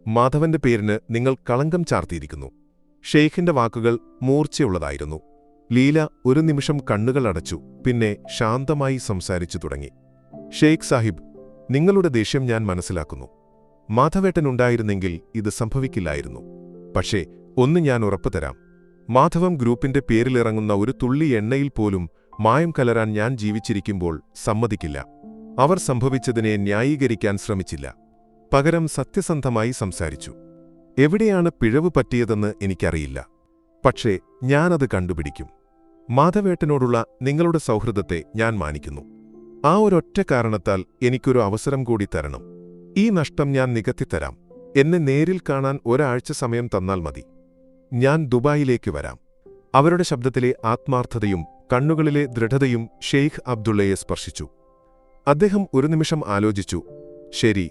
മാധവന്റെ പേരിന് നിങ്ങൾ കളങ്കം ചാർത്തിയിരിക്കുന്നു. ഷെയ്ഖിന്റെ വാക്കുകൾ മൂർച്ചയുള്ളതായിരുന്നു. ലീല ഒരു നിമിഷം കണ്ണുകൾ അടച്ചു. പിന്നെ ശാന്തമായി സംസാരിച്ചു തുടങ്ങി. ഷെയ്ഖ് സാഹിബ്, നിങ്ങളുടെ ദേഷ്യം ഞാൻ മനസ്സിലാക്കുന്നു. മാധവേട്ടനുണ്ടായിരുന്നെങ്കിൽ ഇത് സംഭവിക്കില്ലായിരുന്നു. പക്ഷേ ഒന്ന് ഞാൻ ഉറപ്പുതരാം, മാധവം ഗ്രൂപ്പിന്റെ പേരിലിറങ്ങുന്ന ഒരു തുള്ളി എണ്ണയിൽ പോലും മായം കലരാൻ ഞാൻ ജീവിച്ചിരിക്കുമ്പോൾ സമ്മതിക്കില്ല. അവർ സംഭവിച്ചതിനെ ന്യായീകരിക്കാൻ ശ്രമിച്ചില്ല. പകരം സത്യസന്ധമായി സംസാരിച്ചു. എവിടെയാണ് പിഴവ് പറ്റിയതെന്ന് എനിക്കറിയില്ല. പക്ഷേ ഞാനത് കണ്ടുപിടിക്കും. മാധവേട്ടനോടുള്ള നിങ്ങളുടെ സൗഹൃദത്തെ ഞാൻ മാനിക്കുന്നു. ആ ഒരൊറ്റ കാരണത്താൽ എനിക്കൊരു അവസരം കൂടി തരണം. ഈ നഷ്ടം ഞാൻ നികത്തിത്തരാം. എന്നെ നേരിൽ കാണാൻ ഒരാഴ്ച സമയം തന്നാൽ മതി. ഞാൻ ദുബായിലേക്ക് വരാം. അവരുടെ ശബ്ദത്തിലെ ആത്മാർത്ഥതയും കണ്ണുകളിലെ ദൃഢതയും ഷെയ്ഖ് അബ്ദുള്ളയെ സ്പർശിച്ചു. അദ്ദേഹം ഒരു നിമിഷം ആലോചിച്ചു. ശരി,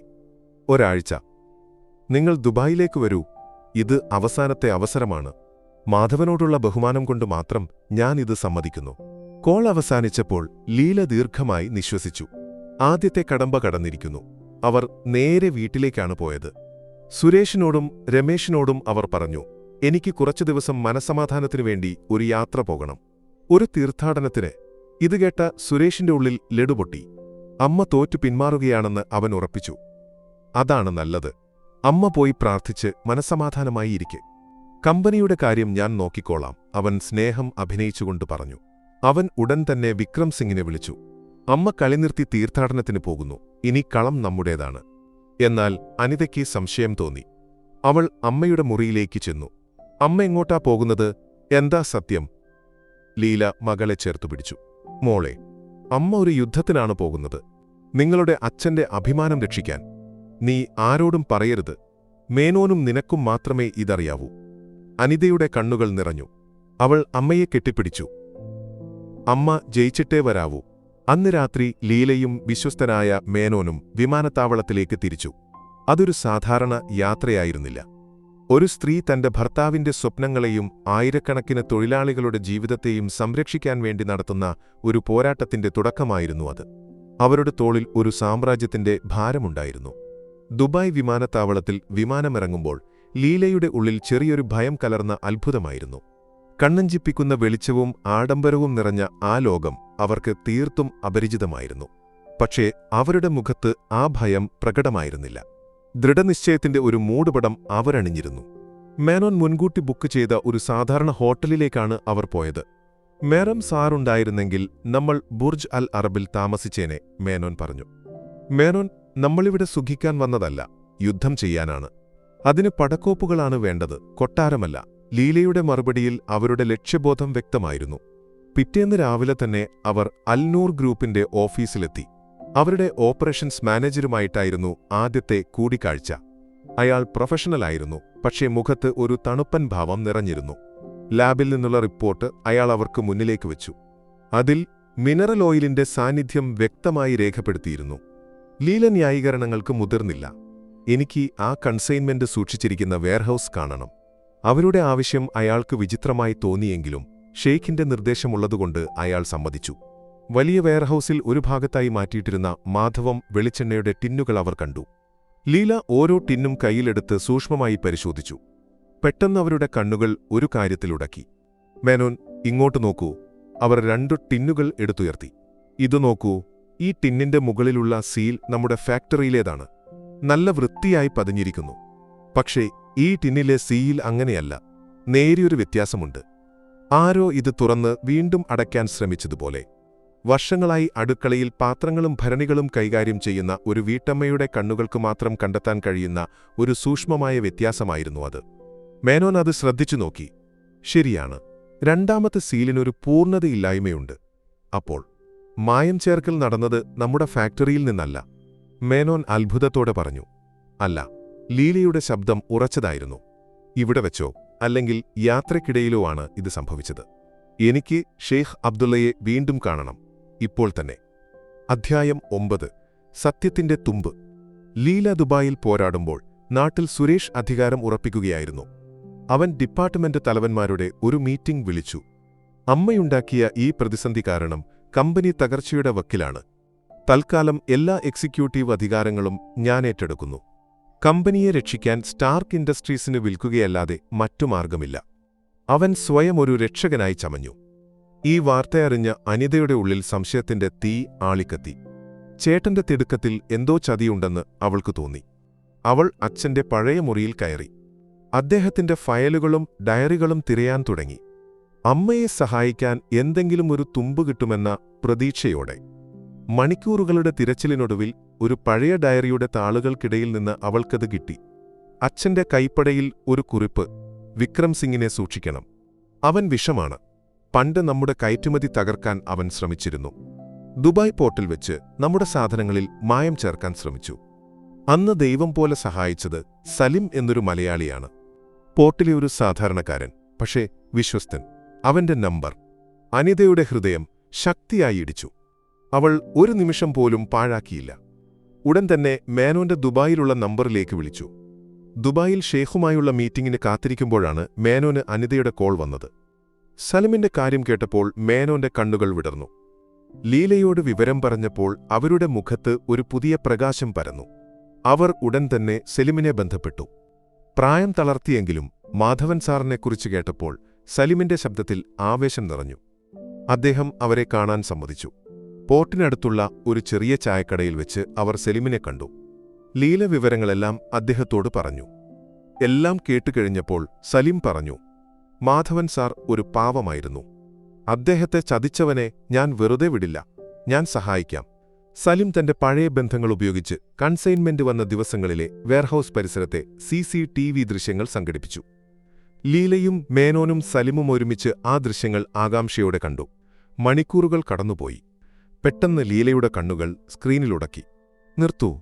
ഒരാഴ്ച. നിങ്ങൾ ദുബായിലേക്ക് വരൂ. ഇത് അവസാനത്തെ അവസരമാണ്. മാധവനോടുള്ള ബഹുമാനം കൊണ്ട് മാത്രം ഞാൻ ഇത് സമ്മതിക്കുന്നു. കോൾ അവസാനിച്ചപ്പോൾ ലീല ദീർഘമായി നിശ്വസിച്ചു. ആദ്യത്തെ കടമ്പ കടന്നിരിക്കുന്നു. അവർ നേരെ വീട്ടിലേക്കാണ് പോയത്. സുരേഷിനോടും രമേശിനോടും അവർ പറഞ്ഞു, എനിക്ക് കുറച്ചു ദിവസം മനസ്സമാധാനത്തിനു വേണ്ടി ഒരു യാത്ര പോകണം, ഒരു തീർത്ഥാടനത്തിന്. ഇത് കേട്ട സുരേഷിന്റെ ഉള്ളിൽ ലഡുപൊട്ടി. അമ്മ തോറ്റു പിന്മാറുകയാണെന്ന് അവൻ ഉറപ്പിച്ചു. അതാണ് നല്ലത്. അമ്മ പോയി പ്രാർത്ഥിച്ച് മനസ്സമാധാനമായി ഇരിക്കെ. കമ്പനിയുടെ കാര്യം ഞാൻ നോക്കിക്കോളാം, അവൻ സ്നേഹം അഭിനയിച്ചുകൊണ്ട് പറഞ്ഞു. അവൻ ഉടൻ തന്നെ വിക്രം സിംഗിനെ വിളിച്ചു. അമ്മ കളി നിർത്തി തീർത്ഥാടനത്തിന് പോകുന്നു, ഇനി കളം നമ്മുടേതാണ്. എന്നാൽ അനിതയ്ക്ക് സംശയം തോന്നി. അവൾ അമ്മയുടെ മുറിയിലേക്ക് ചെന്നു. അമ്മ എങ്ങോട്ടാ പോകുന്നത്? എന്താ സത്യം? ലീല മകളെ ചേർത്തുപിടിച്ചു. മോളെ, അമ്മ ഒരു യുദ്ധത്തിനാണ് പോകുന്നത്, നിങ്ങളുടെ അച്ഛന്റെ അഭിമാനം രക്ഷിക്കാൻ. നീ ആരോടും പറയരുത്. മേനോനും നിനക്കും മാത്രമേ ഇതറിയാവൂ. അനിതയുടെ കണ്ണുകൾ നിറഞ്ഞു. അവൾ അമ്മയെ കെട്ടിപ്പിടിച്ചു. അമ്മ ജയിച്ചിട്ടേ വരാവൂ. അന്ന് രാത്രി ലീലയും വിശ്വസ്തനായ മേനോനും വിമാനത്താവളത്തിലേക്ക് തിരിച്ചു. അതൊരു സാധാരണ യാത്രയായിരുന്നില്ല. ഒരു സ്ത്രീ തന്റെ ഭർത്താവിന്റെ സ്വപ്നങ്ങളെയും ആയിരക്കണക്കിന് തൊഴിലാളികളുടെ ജീവിതത്തെയും സംരക്ഷിക്കാൻ വേണ്ടി നടത്തുന്ന ഒരു പോരാട്ടത്തിന്റെ തുടക്കമായിരുന്നു അത്. അവരുടെ തോളിൽ ഒരു സാമ്രാജ്യത്തിന്റെ ഭാരമുണ്ടായിരുന്നു. ദുബായ് വിമാനത്താവളത്തിൽ വിമാനമിറങ്ങുമ്പോൾ ലീലയുടെ ഉള്ളിൽ ചെറിയൊരു ഭയം കലർന്ന അത്ഭുതമായിരുന്നു. കണ്ണഞ്ചിപ്പിക്കുന്ന വെളിച്ചവും ആഡംബരവും നിറഞ്ഞ ആ ലോകം അവർക്ക് തീർത്തും അപരിചിതമായിരുന്നു. പക്ഷേ അവരുടെ മുഖത്ത് ആ ഭയം പ്രകടമായിരുന്നില്ല. ദൃഢനിശ്ചയത്തിന്റെ ഒരു മൂടുപടം അവരണിഞ്ഞിരുന്നു. മേനോൻ മുൻകൂട്ടി ബുക്ക് ചെയ്ത ഒരു സാധാരണ ഹോട്ടലിലേക്കാണ് അവർ പോയത്. മേരം സാറുണ്ടായിരുന്നെങ്കിൽ നമ്മൾ ബുർജ് അൽ അറബിൽ താമസിച്ചേനെ, മേനോൻ പറഞ്ഞു. മേനോൻ, നമ്മളിവിടെ സുഖിക്കാൻ വന്നതല്ല, യുദ്ധം ചെയ്യാനാണ്. അതിന് പടക്കോപ്പുകളാണ് വേണ്ടത്, കൊട്ടാരമല്ല. ലീലയുടെ മറുപടിയിൽ അവരുടെ ലക്ഷ്യബോധം വ്യക്തമായിരുന്നു. പിറ്റേന്ന് രാവിലെ തന്നെ അവർ അൽനൂർ ഗ്രൂപ്പിന്റെ ഓഫീസിലെത്തി. അവരുടെ ഓപ്പറേഷൻസ് മാനേജരുമായിട്ടായിരുന്നു ആദ്യത്തെ കൂടിക്കാഴ്ച. അയാൾ പ്രൊഫഷണലായിരുന്നു, പക്ഷേ മുഖത്ത് ഒരു തണുപ്പൻ ഭാവം നിറഞ്ഞിരുന്നു. ലാബിൽ നിന്നുള്ള റിപ്പോർട്ട് അയാൾ അവർക്ക് മുന്നിലേക്ക് വെച്ചു. അതിൽ മിനറൽ ഓയിലിന്റെ സാന്നിധ്യം വ്യക്തമായി രേഖപ്പെടുത്തിയിരുന്നു. ലീല ന്യായീകരണങ്ങൾക്ക് മുതിർന്നില്ല. എനിക്ക് ആ കൺസൈൻമെന്റ് സൂക്ഷിച്ചിരിക്കുന്ന വെയർഹൌസ് കാണണം. അവരുടെ ആവശ്യം അയാൾക്ക് വിചിത്രമായി തോന്നിയെങ്കിലും ഷെയ്ഖിന്റെ നിർദ്ദേശമുള്ളതുകൊണ്ട് അയാൾ സമ്മതിച്ചു. വലിയ വെയർഹൌസിൽ ഒരു ഭാഗത്തായി മാറ്റിയിട്ടിരുന്ന മാധവം വെളിച്ചെണ്ണയുടെ ടിന്നുകൾ അവർ കണ്ടു. ലീല ഓരോ ടിന്നും കയ്യിലെടുത്ത് സൂക്ഷ്മമായി പരിശോധിച്ചു. പെട്ടെന്ന് അവരുടെ കണ്ണുകൾ ഒരു കാര്യത്തിലുടക്കി. മേനോൻ, ഇങ്ങോട്ട് നോക്കൂ. അവർ 2 ടിന്നുകൾ എടുത്തുയർത്തി. ഇത് നോക്കൂ, ഈ ടിന്നിന്റെ മുകളിലുള്ള സീൽ നമ്മുടെ ഫാക്ടറിയിലേതാണ്. നല്ല വൃത്തിയായി പതിഞ്ഞിരിക്കുന്നു. പക്ഷേ ഈ ടിന്നിലെ സീൽ അങ്ങനെയല്ല. നേരിയൊരു വ്യത്യാസമുണ്ട്. ആരോ ഇത് തുറന്ന് വീണ്ടും അടയ്ക്കാൻ ശ്രമിച്ചതുപോലെ. വർഷങ്ങളായി അടുക്കളയിൽ പാത്രങ്ങളും ഭരണികളും കൈകാര്യം ചെയ്യുന്ന ഒരു വീട്ടമ്മയുടെ കണ്ണുകൾക്ക് മാത്രം കണ്ടെത്താൻ കഴിയുന്ന ഒരു സൂക്ഷ്മമായ വ്യത്യാസമായിരുന്നു അത്. മേനോൻ അത് ശ്രദ്ധിച്ചു നോക്കി. ശരിയാണ്, രണ്ടാമത്തെ സീലിനൊരു പൂർണ്ണതയില്ലായ്മയുണ്ട്. അപ്പോൾ മായം ചേർക്കൽ നടന്നത് നമ്മുടെ ഫാക്ടറിയിൽ നിന്നല്ല, മേനോൻ അത്ഭുതത്തോടെ പറഞ്ഞു. അല്ല, ലീലയുടെ ശബ്ദം ഉറച്ചതായിരുന്നു. ഇവിടെ വെച്ചോ അല്ലെങ്കിൽ യാത്രക്കിടയിലോ ആണ് ഇത് സംഭവിച്ചത്. എനിക്ക് ഷെയ്ഖ് അബ്ദുള്ളയെ വീണ്ടും കാണണം, ഇപ്പോൾ തന്നെ. അധ്യായം 9. സത്യത്തിന്റെ തുമ്പ്. ലീല ദുബായിൽ പോരാടുമ്പോൾ നാട്ടിൽ സുരേഷ് അധികാരം ഉറപ്പിക്കുകയായിരുന്നു. അവൻ ഡിപ്പാർട്ട്മെന്റ് തലവന്മാരുടെ ഒരു മീറ്റിംഗ് വിളിച്ചു. അമ്മയുണ്ടാക്കിയ ഈ പ്രതിസന്ധി കാരണം കമ്പനി തകർച്ചയുടെ വക്കിലാണ്. തൽക്കാലം എല്ലാ എക്സിക്യൂട്ടീവ് അധികാരങ്ങളും ഞാൻ ഏറ്റെടുക്കുന്നു. കമ്പനിയെ രക്ഷിക്കാൻ സ്റ്റാർക്ക് ഇൻഡസ്ട്രീസിന് വിൽക്കുകയല്ലാതെ മറ്റു മാർഗമില്ല. അവൻ സ്വയം ഒരു രക്ഷകനായി ചമഞ്ഞു. ഈ വാർത്തയറിഞ്ഞ അനിതയുടെ ഉള്ളിൽ സംശയത്തിന്റെ തീ ആളിക്കത്തി. ചേട്ടന്റെ തിടുക്കത്തിൽ എന്തോ ചതിയുണ്ടെന്ന് അവൾക്ക് തോന്നി. അവൾ അച്ഛന്റെ പഴയ മുറിയിൽ കയറി. അദ്ദേഹത്തിന്റെ ഫയലുകളും ഡയറികളും തിരയാൻ തുടങ്ങി. അമ്മയെ സഹായിക്കാൻ എന്തെങ്കിലും ഒരു തുമ്പ് കിട്ടുമെന്ന പ്രതീക്ഷയോടെ. മണിക്കൂറുകളുടെ തിരച്ചിലിനൊടുവിൽ ഒരു പഴയ ഡയറിയുടെ താളുകൾക്കിടയിൽ നിന്ന് അവൾക്കത് കിട്ടി. അച്ഛന്റെ കൈപ്പടയിൽ ഒരു കുറിപ്പ്: വിക്രം സിംഗിനെ സൂക്ഷിക്കണം. അവൻ വിഷമാണ്. പണ്ട് നമ്മുടെ കയറ്റുമതി തകർക്കാൻ അവൻ ശ്രമിച്ചിരുന്നു. ദുബായ് പോർട്ടിൽ വെച്ച് നമ്മുടെ സാധനങ്ങളിൽ മായം ചേർക്കാൻ ശ്രമിച്ചു. അന്ന് ദൈവം പോലെ സഹായിച്ചത് സലിം എന്നൊരു മലയാളിയാണ്. പോർട്ടിലെ ഒരു സാധാരണക്കാരൻ, പക്ഷേ വിശ്വസ്തൻ. അവന്റെ നമ്പർ. അനിതയുടെ ഹൃദയം ശക്തിയായി ഇടിച്ചു. അവൾ ഒരു നിമിഷം പോലും പാഴാക്കിയില്ല. ഉടൻ തന്നെ മേനോന്റെ ദുബായിലുള്ള നമ്പറിലേക്ക് വിളിച്ചു. ദുബായിൽ ഷെയ്ഖുമായുള്ള മീറ്റിംഗിന് കാത്തിരിക്കുമ്പോഴാണ് മേനോന് അനിതയുടെ കോൾ വന്നത്. സലിമിന്റെ കാര്യം കേട്ടപ്പോൾ മേനോന്റെ കണ്ണുകൾ വിടർന്നു. ലീലയോട് വിവരം പറഞ്ഞപ്പോൾ അവരുടെ മുഖത്ത് ഒരു പുതിയ പ്രകാശം പരന്നു. അവർ ഉടൻ തന്നെ സലിമിനെ ബന്ധപ്പെട്ടു. പ്രായം തളർത്തിയെങ്കിലും മാധവൻ സാറിനെക്കുറിച്ച് കേട്ടപ്പോൾ സലിമിന്റെ ശബ്ദത്തിൽ ആവേശം നിറഞ്ഞു. അദ്ദേഹം അവരെ കാണാൻ സമ്മതിച്ചു. പോർട്ടിനടുത്തുള്ള ഒരു ചെറിയ ചായക്കടയിൽ വെച്ച് അവർ സലിമിനെ കണ്ടു. ലീല വിവരങ്ങളെല്ലാം അദ്ദേഹത്തോട് പറഞ്ഞു. എല്ലാം കേട്ടുകഴിഞ്ഞപ്പോൾ സലിം പറഞ്ഞു, മാധവൻ സാർ ഒരു പാവമായിരുന്നു. അദ്ദേഹത്തെ ചതിച്ചവനെ ഞാൻ വെറുതെ വിടില്ല, ഞാൻ സഹായിക്കാം. സലിം തന്റെ പഴയ ബന്ധങ്ങൾ ഉപയോഗിച്ച് കൺസൈൻമെന്റ് വന്ന ദിവസങ്ങളിലെ വെയർഹൌസ് പരിസരത്തെ CCTV ദൃശ്യങ്ങൾ സംഘടിപ്പിച്ചു. ലീലയും മേനോനും സലിമും ഒരുമിച്ച് ആ ദൃശ്യങ്ങൾ ആകാംക്ഷയോടെ കണ്ടു. മണിക്കൂറുകൾ കടന്നുപോയി. പെട്ടെന്ന് ലീലയുടെ കണ്ണുകൾ സ്ക്രീനിലുടക്കി. നിർത്തൂ.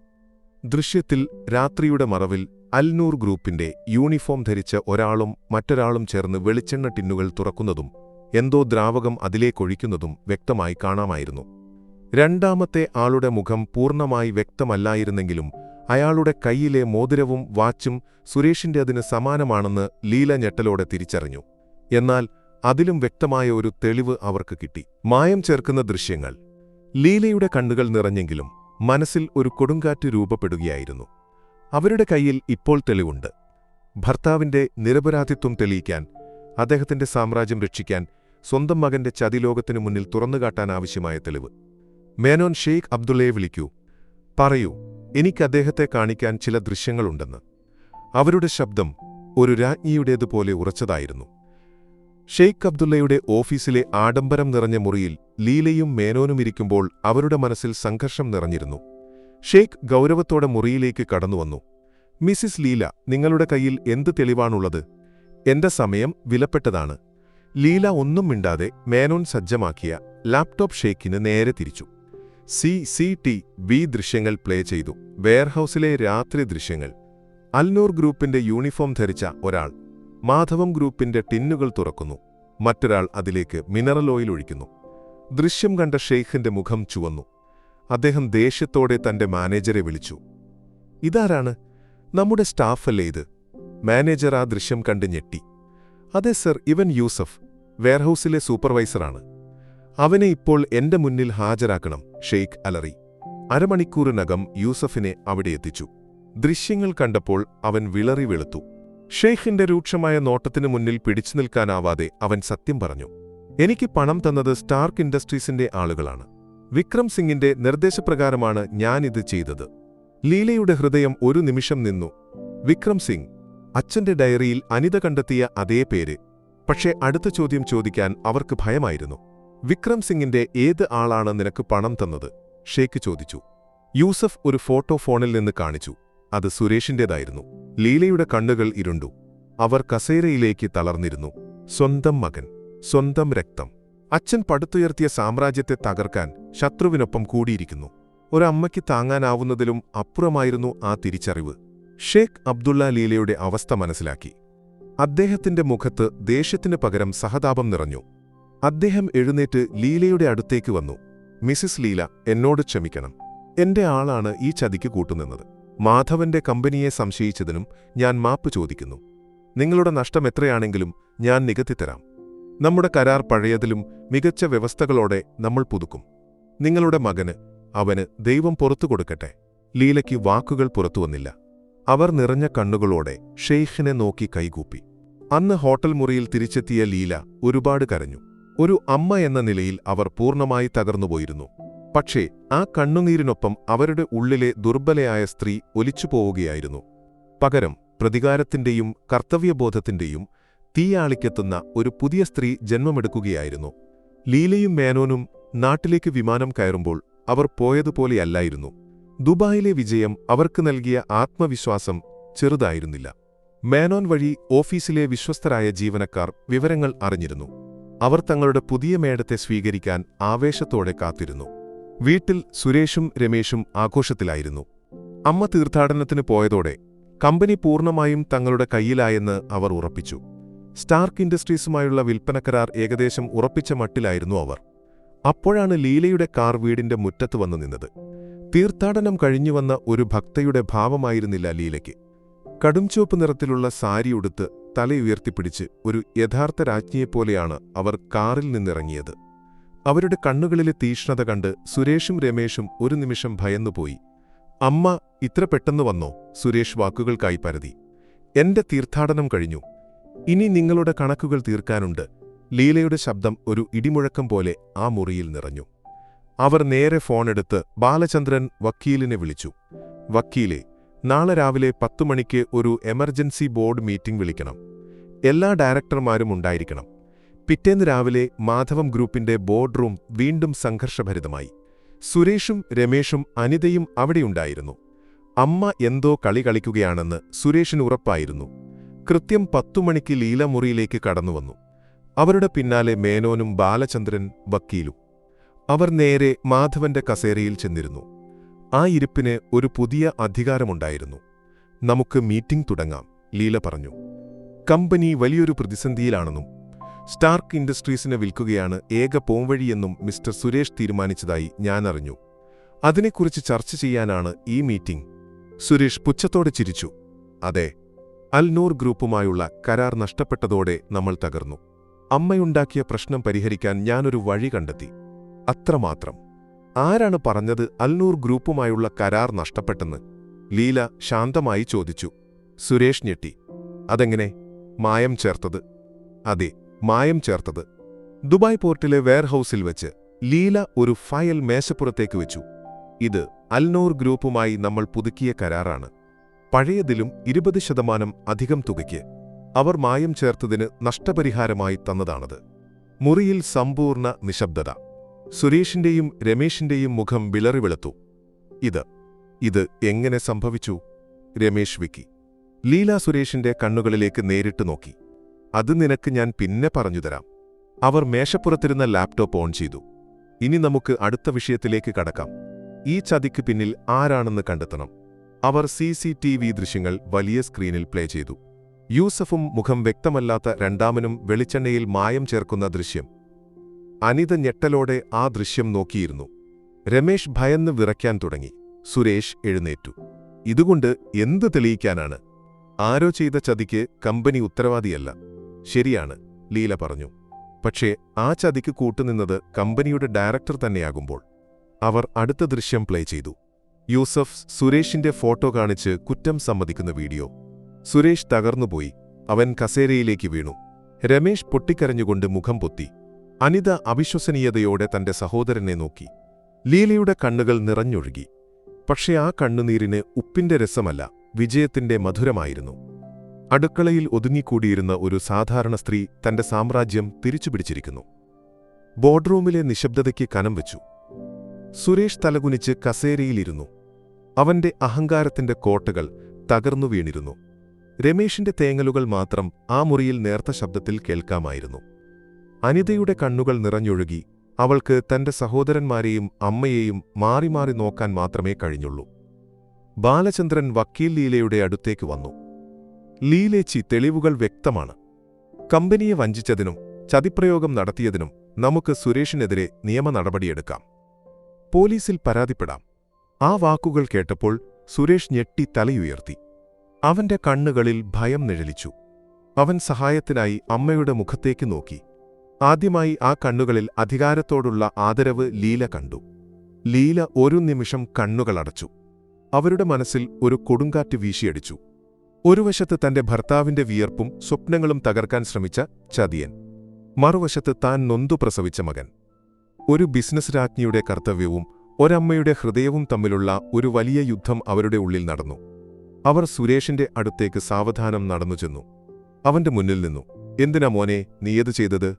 ദൃശ്യത്തിൽ രാത്രിയുടെ മറവിൽ അൽനൂർ ഗ്രൂപ്പിന്റെ യൂണിഫോം ധരിച്ച ഒരാളും മറ്റൊരാളും ചേർന്ന് വെളിച്ചെണ്ണ ടിന്നുകൾ തുറക്കുന്നതും എന്തോ ദ്രാവകം അതിലേക്കൊഴിക്കുന്നതും വ്യക്തമായി കാണാമായിരുന്നു. രണ്ടാമത്തെ ആളുടെ മുഖം പൂർണ്ണമായി വ്യക്തമല്ലായിരുന്നെങ്കിലും അയാളുടെ കൈയിലെ മോതിരവും വാച്ചും സുരേഷിന്റെ അതിന് സമാനമാണെന്ന് ലീല ഞെട്ടലോടെ തിരിച്ചറിഞ്ഞു. എന്നാൽ അതിലും വ്യക്തമായ ഒരു തെളിവ് അവർക്ക് കിട്ടി. മായം ചേർക്കുന്ന ദൃശ്യങ്ങൾ. ലീലയുടെ കണ്ണുകൾ നിറഞ്ഞെങ്കിലും മനസ്സിൽ ഒരു കൊടുങ്കാറ്റ് രൂപപ്പെടുകയായിരുന്നു. അവരുടെ കയ്യിൽ ഇപ്പോൾ തെളിവുണ്ട്. ഭർത്താവിന്റെ നിരപരാധിത്വം തെളിയിക്കാൻ, അദ്ദേഹത്തിന്റെ സാമ്രാജ്യം രക്ഷിക്കാൻ, സ്വന്തം മകന്റെ ചതിലോകത്തിനു മുന്നിൽ തുറന്നുകാട്ടാനാവശ്യമായ തെളിവ്. മേനോൻ ഷെയ്ഖ് അബ്ദുള്ളയെ വിളിക്കൂ. പറയൂ, എനിക്ക് അദ്ദേഹത്തെ കാണിക്കാൻ ചില ദൃശ്യങ്ങളുണ്ടെന്ന്. അവരുടെ ശബ്ദം ഒരു രാജ്ഞിയുടേതുപോലെ ഉറച്ചതായിരുന്നു. ഷെയ്ഖ് അബ്ദുള്ളയുടെ ഓഫീസിലെ ആഡംബരം നിറഞ്ഞ മുറിയിൽ ലീലയും മേനോനും ഇരിക്കുമ്പോൾ അവരുടെ മനസ്സിൽ സംഘർഷം നിറഞ്ഞിരുന്നു. ഷെയ്ഖ് ഗൗരവത്തോടെ മുറിയിലേക്ക് കടന്നുവന്നു. മിസ്സിസ് ലീല, നിങ്ങളുടെ കയ്യിൽ എന്ത് തെളിവാണുള്ളത്? എന്റെ സമയം വിലപ്പെട്ടതാണ്. ലീല ഒന്നും മിണ്ടാതെ മേനോൻ സജ്ജമാക്കിയ ലാപ്ടോപ്പ് ഷെയ്ഖിന് നേരെ തിരിച്ചു. CCTV ദൃശ്യങ്ങൾ പ്ലേ ചെയ്തു. വെയർഹൌസിലെ രാത്രി ദൃശ്യങ്ങൾ. അൽനൂർ ഗ്രൂപ്പിന്റെ യൂണിഫോം ധരിച്ച ഒരാൾ മാധവം ഗ്രൂപ്പിന്റെ ടിന്നുകൾ തുറക്കുന്നു. മറ്റൊരാൾ അതിലേക്ക് മിനറൽ ഓയിൽ ഒഴിക്കുന്നു. ദൃശ്യം കണ്ട ഷെയ്ഖിന്റെ മുഖം ചുവന്നു. അദ്ദേഹം ദേഷ്യത്തോടെ തന്റെ മാനേജരെ വിളിച്ചു. ഇതാരാണ്? നമ്മുടെ സ്റ്റാഫല്ലേ ഇത്? മാനേജർ ആ ദൃശ്യം കണ്ട് ഞെട്ടി. അതെ സർ, ഇവൻ യൂസഫ്, വെയർഹൌസിലെ സൂപ്പർവൈസറാണ്. അവനെ ഇപ്പോൾ എന്റെ മുന്നിൽ ഹാജരാക്കണം, ഷെയ്ഖ് അലറി. അരമണിക്കൂറിനകം യൂസഫിനെ അവിടെ എത്തിച്ചു. ദൃശ്യങ്ങൾ കണ്ടപ്പോൾ അവൻ വിളറി വെളുത്തു. ഷെയ്ഖിന്റെ രൂക്ഷമായ നോട്ടത്തിനു മുന്നിൽ പിടിച്ചു നിൽക്കാനാവാതെ അവൻ സത്യം പറഞ്ഞു. എനിക്ക് പണം തന്നത് സ്റ്റാർക്ക് ഇൻഡസ്ട്രീസിന്റെ ആളുകളാണ്. വിക്രം സിംഗിന്റെ നിർദ്ദേശപ്രകാരമാണ് ഞാനിത് ചെയ്തത്. ലീലയുടെ ഹൃദയം ഒരു നിമിഷം നിന്നു. വിക്രം സിംഗ്, അച്ഛന്റെ ഡയറിയിൽ അനിത കണ്ടെത്തിയ അതേ പേര്. പക്ഷേ അടുത്ത ചോദ്യം ചോദിക്കാൻ അവർക്ക് ഭയമായിരുന്നു. വിക്രം സിംഗിന്റെ ഏത് ആളാണ് നിനക്ക് പണം തന്നത്? ഷെയ്ഖ് ചോദിച്ചു. യൂസഫ് ഒരു ഫോട്ടോ ഫോണിൽ നിന്ന് കാണിച്ചു. അത് സുരേഷിന്റേതായിരുന്നു. ലീലയുടെ കണ്ണുകൾ ഇരുണ്ടു. അവർ കസേരയിലേക്ക് തളർന്നിരുന്നു. സ്വന്തം മകൻ, സ്വന്തം രക്തം. അച്ഛൻ പടുത്തുയർത്തിയ സാമ്രാജ്യത്തെ തകർക്കാൻ ശത്രുവിനൊപ്പം കൂടിയിരിക്കുന്നു. ഒരമ്മയ്ക്ക് താങ്ങാനാവുന്നതിലും അപ്പുറമായിരുന്നു ആ തിരിച്ചറിവ്. ഷെയ്ഖ് അബ്ദുള്ള ലീലയുടെ അവസ്ഥ മനസ്സിലാക്കി. അദ്ദേഹത്തിന്റെ മുഖത്ത് ദേഷ്യത്തിനു പകരം സഹതാപം നിറഞ്ഞു. അദ്ദേഹം എഴുന്നേറ്റ് ലീലയുടെ അടുത്തേക്ക് വന്നു. മിസ്സിസ് ലീല, എന്നോട് ക്ഷമിക്കണം. എന്റെ ആളാണ് ഈ ചതിക്ക് കൂട്ടുനിന്നത്. മാധവന്റെ കമ്പനിയെ സംശയിച്ചതിനും ഞാൻ മാപ്പ് ചോദിക്കുന്നു. നിങ്ങളുടെ നഷ്ടം എത്രയാണെങ്കിലും ഞാൻ നികത്തിത്തരാം. നമ്മുടെ കരാർ പഴയതിലും മികച്ച വ്യവസ്ഥകളോടെ നമ്മൾ പുതുക്കും. നിങ്ങളുടെ മകന്, അവന് ദൈവം പുറത്തു കൊടുക്കട്ടെ. ലീലയ്ക്ക് വാക്കുകൾ പുറത്തുവന്നില്ല. അവർ നിറഞ്ഞ കണ്ണുകളോടെ ഷെയ്ഖിനെ നോക്കി കൈകൂപ്പി. അന്ന് ഹോട്ടൽ മുറിയിൽ തിരിച്ചെത്തിയ ലീല ഒരുപാട് കരഞ്ഞു. ഒരു അമ്മ എന്ന നിലയിൽ അവർ പൂർണ്ണമായി തകർന്നുപോയിരുന്നു. പക്ഷേ ആ കണ്ണുനീരിനൊപ്പം അവരുടെ ഉള്ളിലെ ദുർബലയായ സ്ത്രീ ഒലിച്ചുപോവുകയായിരുന്നു. പകരം പ്രതികാരത്തിന്റെയും കർത്തവ്യബോധത്തിന്റെയും തീയാളിക്കെത്തുന്ന ഒരു പുതിയ സ്ത്രീ ജന്മമെടുക്കുകയായിരുന്നു. ലീലയും മേനോനും നാട്ടിലേക്ക് വിമാനം കയറുമ്പോൾ അവർ പോയതുപോലെയല്ലായിരുന്നു. ദുബായിലെ വിജയം അവർക്ക് നൽകിയ ആത്മവിശ്വാസം ചെറുതായിരുന്നില്ല. മേനോൻ വഴി ഓഫീസിലെ വിശ്വസ്തരായ ജീവനക്കാർ വിവരങ്ങൾ അറിഞ്ഞിരുന്നു. അവർ തങ്ങളുടെ പുതിയ മേടത്തെ സ്വീകരിക്കാൻ ആവേശത്തോടെ കാത്തിരുന്നു. വീട്ടിൽ സുരേഷും രമേശും ആഘോഷത്തിലായിരുന്നു. അമ്മ തീർത്ഥാടനത്തിന് പോയതോടെ കമ്പനി പൂർണ്ണമായും തങ്ങളുടെ കയ്യിലായെന്ന് അവർ ഉറപ്പിച്ചു. സ്റ്റാർക്ക് ഇൻഡസ്ട്രീസുമായുള്ള വിൽപ്പനക്കരാർ ഏകദേശം ഉറപ്പിച്ച മട്ടിലായിരുന്നു അവർ. അപ്പോഴാണ് ലീലയുടെ കാർ വീടിന്റെ മുറ്റത്ത് വന്നു നിന്നത്. തീർത്ഥാടനം കഴിഞ്ഞുവന്ന ഒരു ഭക്തയുടെ ഭാവമായിരുന്നില്ല ലീലയ്ക്ക്. കടുംചുവപ്പ് നിറത്തിലുള്ള സാരിയുടുത്ത് തലയുയർത്തിപ്പിടിച്ച് ഒരു യഥാർത്ഥ രാജ്ഞിയെപ്പോലെയാണ് അവർ കാറിൽ നിന്നിറങ്ങിയത്. അവരുടെ കണ്ണുകളിലെ തീക്ഷ്ണത കണ്ട് സുരേഷും രമേശും ഒരു നിമിഷം ഭയന്നുപോയി. അമ്മ ഇത്ര പെട്ടെന്ന് വന്നോ? സുരേഷ് വാക്കുകൾക്കായി പരതി. എന്റെ തീർത്ഥാടനം കഴിഞ്ഞു. ഇനി നിങ്ങളുടെ കണക്കുകൾ തീർക്കാനുണ്ട്. ലീലയുടെ ശബ്ദം ഒരു ഇടിമുഴക്കം പോലെ ആ മുറിയിൽ നിറഞ്ഞു. അവർ നേരെ ഫോണെടുത്ത് ബാലചന്ദ്രൻ വക്കീലിനെ വിളിച്ചു. വക്കീലെ, നാളെ രാവിലെ 10 മണിക്ക് ഒരു എമർജൻസി ബോർഡ് മീറ്റിംഗ് വിളിക്കണം. എല്ലാ ഡയറക്ടർമാരും ഉണ്ടായിരിക്കണം. പിറ്റേന്ന് രാവിലെ മാധവം ഗ്രൂപ്പിന്റെ ബോർഡ് റൂം വീണ്ടും സംഘർഷഭരിതമായി. സുരേഷും രമേഷും അനിതയും അവിടെയുണ്ടായിരുന്നു. അമ്മ എന്തോ കളി കളിക്കുകയാണെന്ന് സുരേഷിന് ഉറപ്പായിരുന്നു. കൃത്യം 10 മണിക്ക് ലീല മുറിയിലേക്ക് കടന്നുവന്നു. അവരുടെ പിന്നാലെ മേനോനും ബാലചന്ദ്രൻ വക്കീലും. അവർ നേരെ മാധവന്റെ കസേരയിൽ ചെന്നിരുന്നു. ആ ഇരിപ്പിന് ഒരു പുതിയ അധികാരമുണ്ടായിരുന്നു. നമുക്ക് മീറ്റിംഗ് തുടങ്ങാം, ലീല പറഞ്ഞു. കമ്പനി വലിയൊരു പ്രതിസന്ധിയിലാണെന്നും സ്റ്റാർക്ക് ഇൻഡസ്ട്രീസിനെ വിൽക്കുകയാണ് ഏക പോംവഴിയെന്നും മിസ്റ്റർ സുരേഷ് തീരുമാനിച്ചതായി ഞാൻ അറിഞ്ഞു. അതിനെക്കുറിച്ച് ചർച്ച ചെയ്യാനാണ് ഈ മീറ്റിംഗ്. സുരേഷ് പുച്ഛത്തോടെ ചിരിച്ചു. അതെ, അൽനൂർ ഗ്രൂപ്പുമായുള്ള കരാർ നഷ്ടപ്പെട്ടതോടെ നമ്മൾ തകർന്നു. അമ്മയുണ്ടാക്കിയ പ്രശ്നം പരിഹരിക്കാൻ ഞാനൊരു വഴി കണ്ടെത്തി. അത്രമാത്രം. ആരാണ് പറഞ്ഞത് അൽനൂർ ഗ്രൂപ്പുമായുള്ള കരാർ നഷ്ടപ്പെട്ടെന്ന്? ലീല ശാന്തമായി ചോദിച്ചു. സുരേഷ് ഞെട്ടി. അതെങ്ങനെ? മായം ചേർത്തത്? അതെ, മായം ചേർത്തത്. ദുബായ് പോർട്ടിലെ വെയർഹൌസിൽ വെച്ച് ലീല ഒരു ഫയൽ മേശപ്പുറത്തേക്ക് വെച്ചു. ഇത് അൽനൂർ ഗ്രൂപ്പുമായി നമ്മൾ പുതുക്കിയ കരാറാണ്. പഴയതിലും 20% അധികം തുകയ്ക്ക് അവർ മായം ചേർത്തതിന് നഷ്ടപരിഹാരമായി തന്നതാണത്. മുറിയിൽ സമ്പൂർണ്ണ നിശബ്ദത. സുരേഷിന്റെയും രമേഷിന്റെയും മുഖം വിളറിവെളുത്തു. ഇത് എങ്ങനെ സംഭവിച്ചു? രമേഷ് വിക്കി. ലീല സുരേഷിന്റെ കണ്ണുകളിലേക്ക് നേരിട്ട് നോക്കി. അത് നിനക്ക് ഞാൻ പിന്നെ പറഞ്ഞുതരാം. അവർ മേശപ്പുറത്തിരുന്ന ലാപ്ടോപ്പ് ഓൺ ചെയ്തു. ഇനി നമുക്ക് അടുത്ത വിഷയത്തിലേക്ക് കടക്കാം. ഈ ചതിക്ക് പിന്നിൽ ആരാണെന്ന് കണ്ടെത്തണം. അവർ CCTV ദൃശ്യങ്ങൾ വലിയ സ്ക്രീനിൽ പ്ലേ ചെയ്തു. യൂസഫും മുഖം വ്യക്തമല്ലാത്ത രണ്ടാമനും വെളിച്ചെണ്ണയിൽ മായം ചേർക്കുന്ന ദൃശ്യം. അനിത ഞെട്ടലോടെ ആ ദൃശ്യം നോക്കിയിരുന്നു. രമേഷ് ഭയന്ന് വിറയ്ക്കാൻ തുടങ്ങി. സുരേഷ് എഴുന്നേറ്റു. ഇതുകൊണ്ട് എന്ത് തെളിയിക്കാനാണ്? ആരോ ചെയ്ത ചതിക്ക് കമ്പനി ഉത്തരവാദിയല്ല. ശരിയാണ്, ലീല പറഞ്ഞു. പക്ഷേ ആ ചതിക്ക് കൂട്ടുനിന്നത് കമ്പനിയുടെ ഡയറക്ടർ തന്നെയാകുമ്പോൾ. അവർ അടുത്ത ദൃശ്യം പ്ലേ ചെയ്തു. യൂസഫ് സുരേഷിന്റെ ഫോട്ടോ കാണിച്ച് കുറ്റം സമ്മതിക്കുന്ന വീഡിയോ. സുരേഷ് തകർന്നുപോയി. അവൻ കസേരയിലേക്ക് വീണു. രമേഷ് പൊട്ടിക്കരഞ്ഞുകൊണ്ട് മുഖം പൊത്തി. അനിത അവിശ്വസനീയതയോടെ തന്റെ സഹോദരനെ നോക്കി. ലീലയുടെ കണ്ണുകൾ നിറഞ്ഞൊഴുകി. പക്ഷേ ആ കണ്ണുനീരിന് ഉപ്പിന്റെ രസമല്ല, വിജയത്തിന്റെ മധുരമായിരുന്നു. അടുക്കളയിൽ ഒതുങ്ങിക്കൂടിയിരുന്ന ഒരു സാധാരണ സ്ത്രീ തന്റെ സാമ്രാജ്യം തിരിച്ചുപിടിച്ചിരിക്കുന്നു. ബോർഡ് റൂമിലെ നിശബ്ദതയ്ക്ക് കനം വെച്ചു. സുരേഷ് തലകുനിച്ച് കസേരയിലിരുന്നു. അവന്റെ അഹങ്കാരത്തിന്റെ കോട്ടകൾ തകർന്നു വീണിരുന്നു. രമേഷിന്റെ തേങ്ങലുകൾ മാത്രം ആ മുറിയിൽ നേർത്ത ശബ്ദത്തിൽ കേൾക്കാമായിരുന്നു. അനിതയുടെ കണ്ണുകൾ നിറഞ്ഞൊഴുകി. അവൾക്ക് തന്റെ സഹോദരന്മാരെയും അമ്മയെയും മാറി മാറി നോക്കാൻ മാത്രമേ കഴിഞ്ഞുള്ളൂ. ബാലചന്ദ്രൻ വക്കീൽ ലീലയുടെ അടുത്തേക്ക് വന്നു. ലീലേച്ചി, തെളിവുകൾ വ്യക്തമാണ്. കമ്പനിയെ വഞ്ചിച്ചതിനും ചതിപ്രയോഗം നടത്തിയതിനും നമുക്ക് സുരേഷിനെതിരെ നിയമ നടപടിയെടുക്കാം. പോലീസിൽ പരാതിപ്പെടാം. ആ വാക്കുകൾ കേട്ടപ്പോൾ സുരേഷ് ഞെട്ടി തലയുയർത്തി. അവന്റെ കണ്ണുകളിൽ ഭയം നിഴലിച്ചു. അവൻ സഹായത്തിനായി അമ്മയുടെ മുഖത്തേക്ക് നോക്കി. ആദ്യമായി ആ കണ്ണുകളിൽ അധികാരത്തോടുള്ള ആദരവ് ലീല കണ്ടു. ലീല ഒരു നിമിഷം കണ്ണുകളടച്ചു. അവരുടെ മനസ്സിൽ ഒരു കൊടുങ്കാറ്റ് വീശിയടിച്ചു. ഒരു വശത്ത് തന്റെ ഭർത്താവിന്റെ വിയർപ്പും സ്വപ്നങ്ങളും തകർക്കാൻ ശ്രമിച്ച ചതിയൻ, മറുവശത്ത് താൻ നൊന്തു പ്രസവിച്ച മകൻ. ഒരു ബിസിനസ് രാജ്ഞിയുടെ കർത്തവ്യവും ഒരമ്മയുടെ ഹൃദയവും തമ്മിലുള്ള ഒരു വലിയ യുദ്ധം അവരുടെ ഉള്ളിൽ നടന്നു. അവർ സുരേഷിന്റെ അടുത്തേക്ക് സാവധാനം നടന്നുചെന്നു. അവന്റെ മുന്നിൽ നിന്നു. എന്തിനാ മോനെ നീയത് ചെയ്തത്?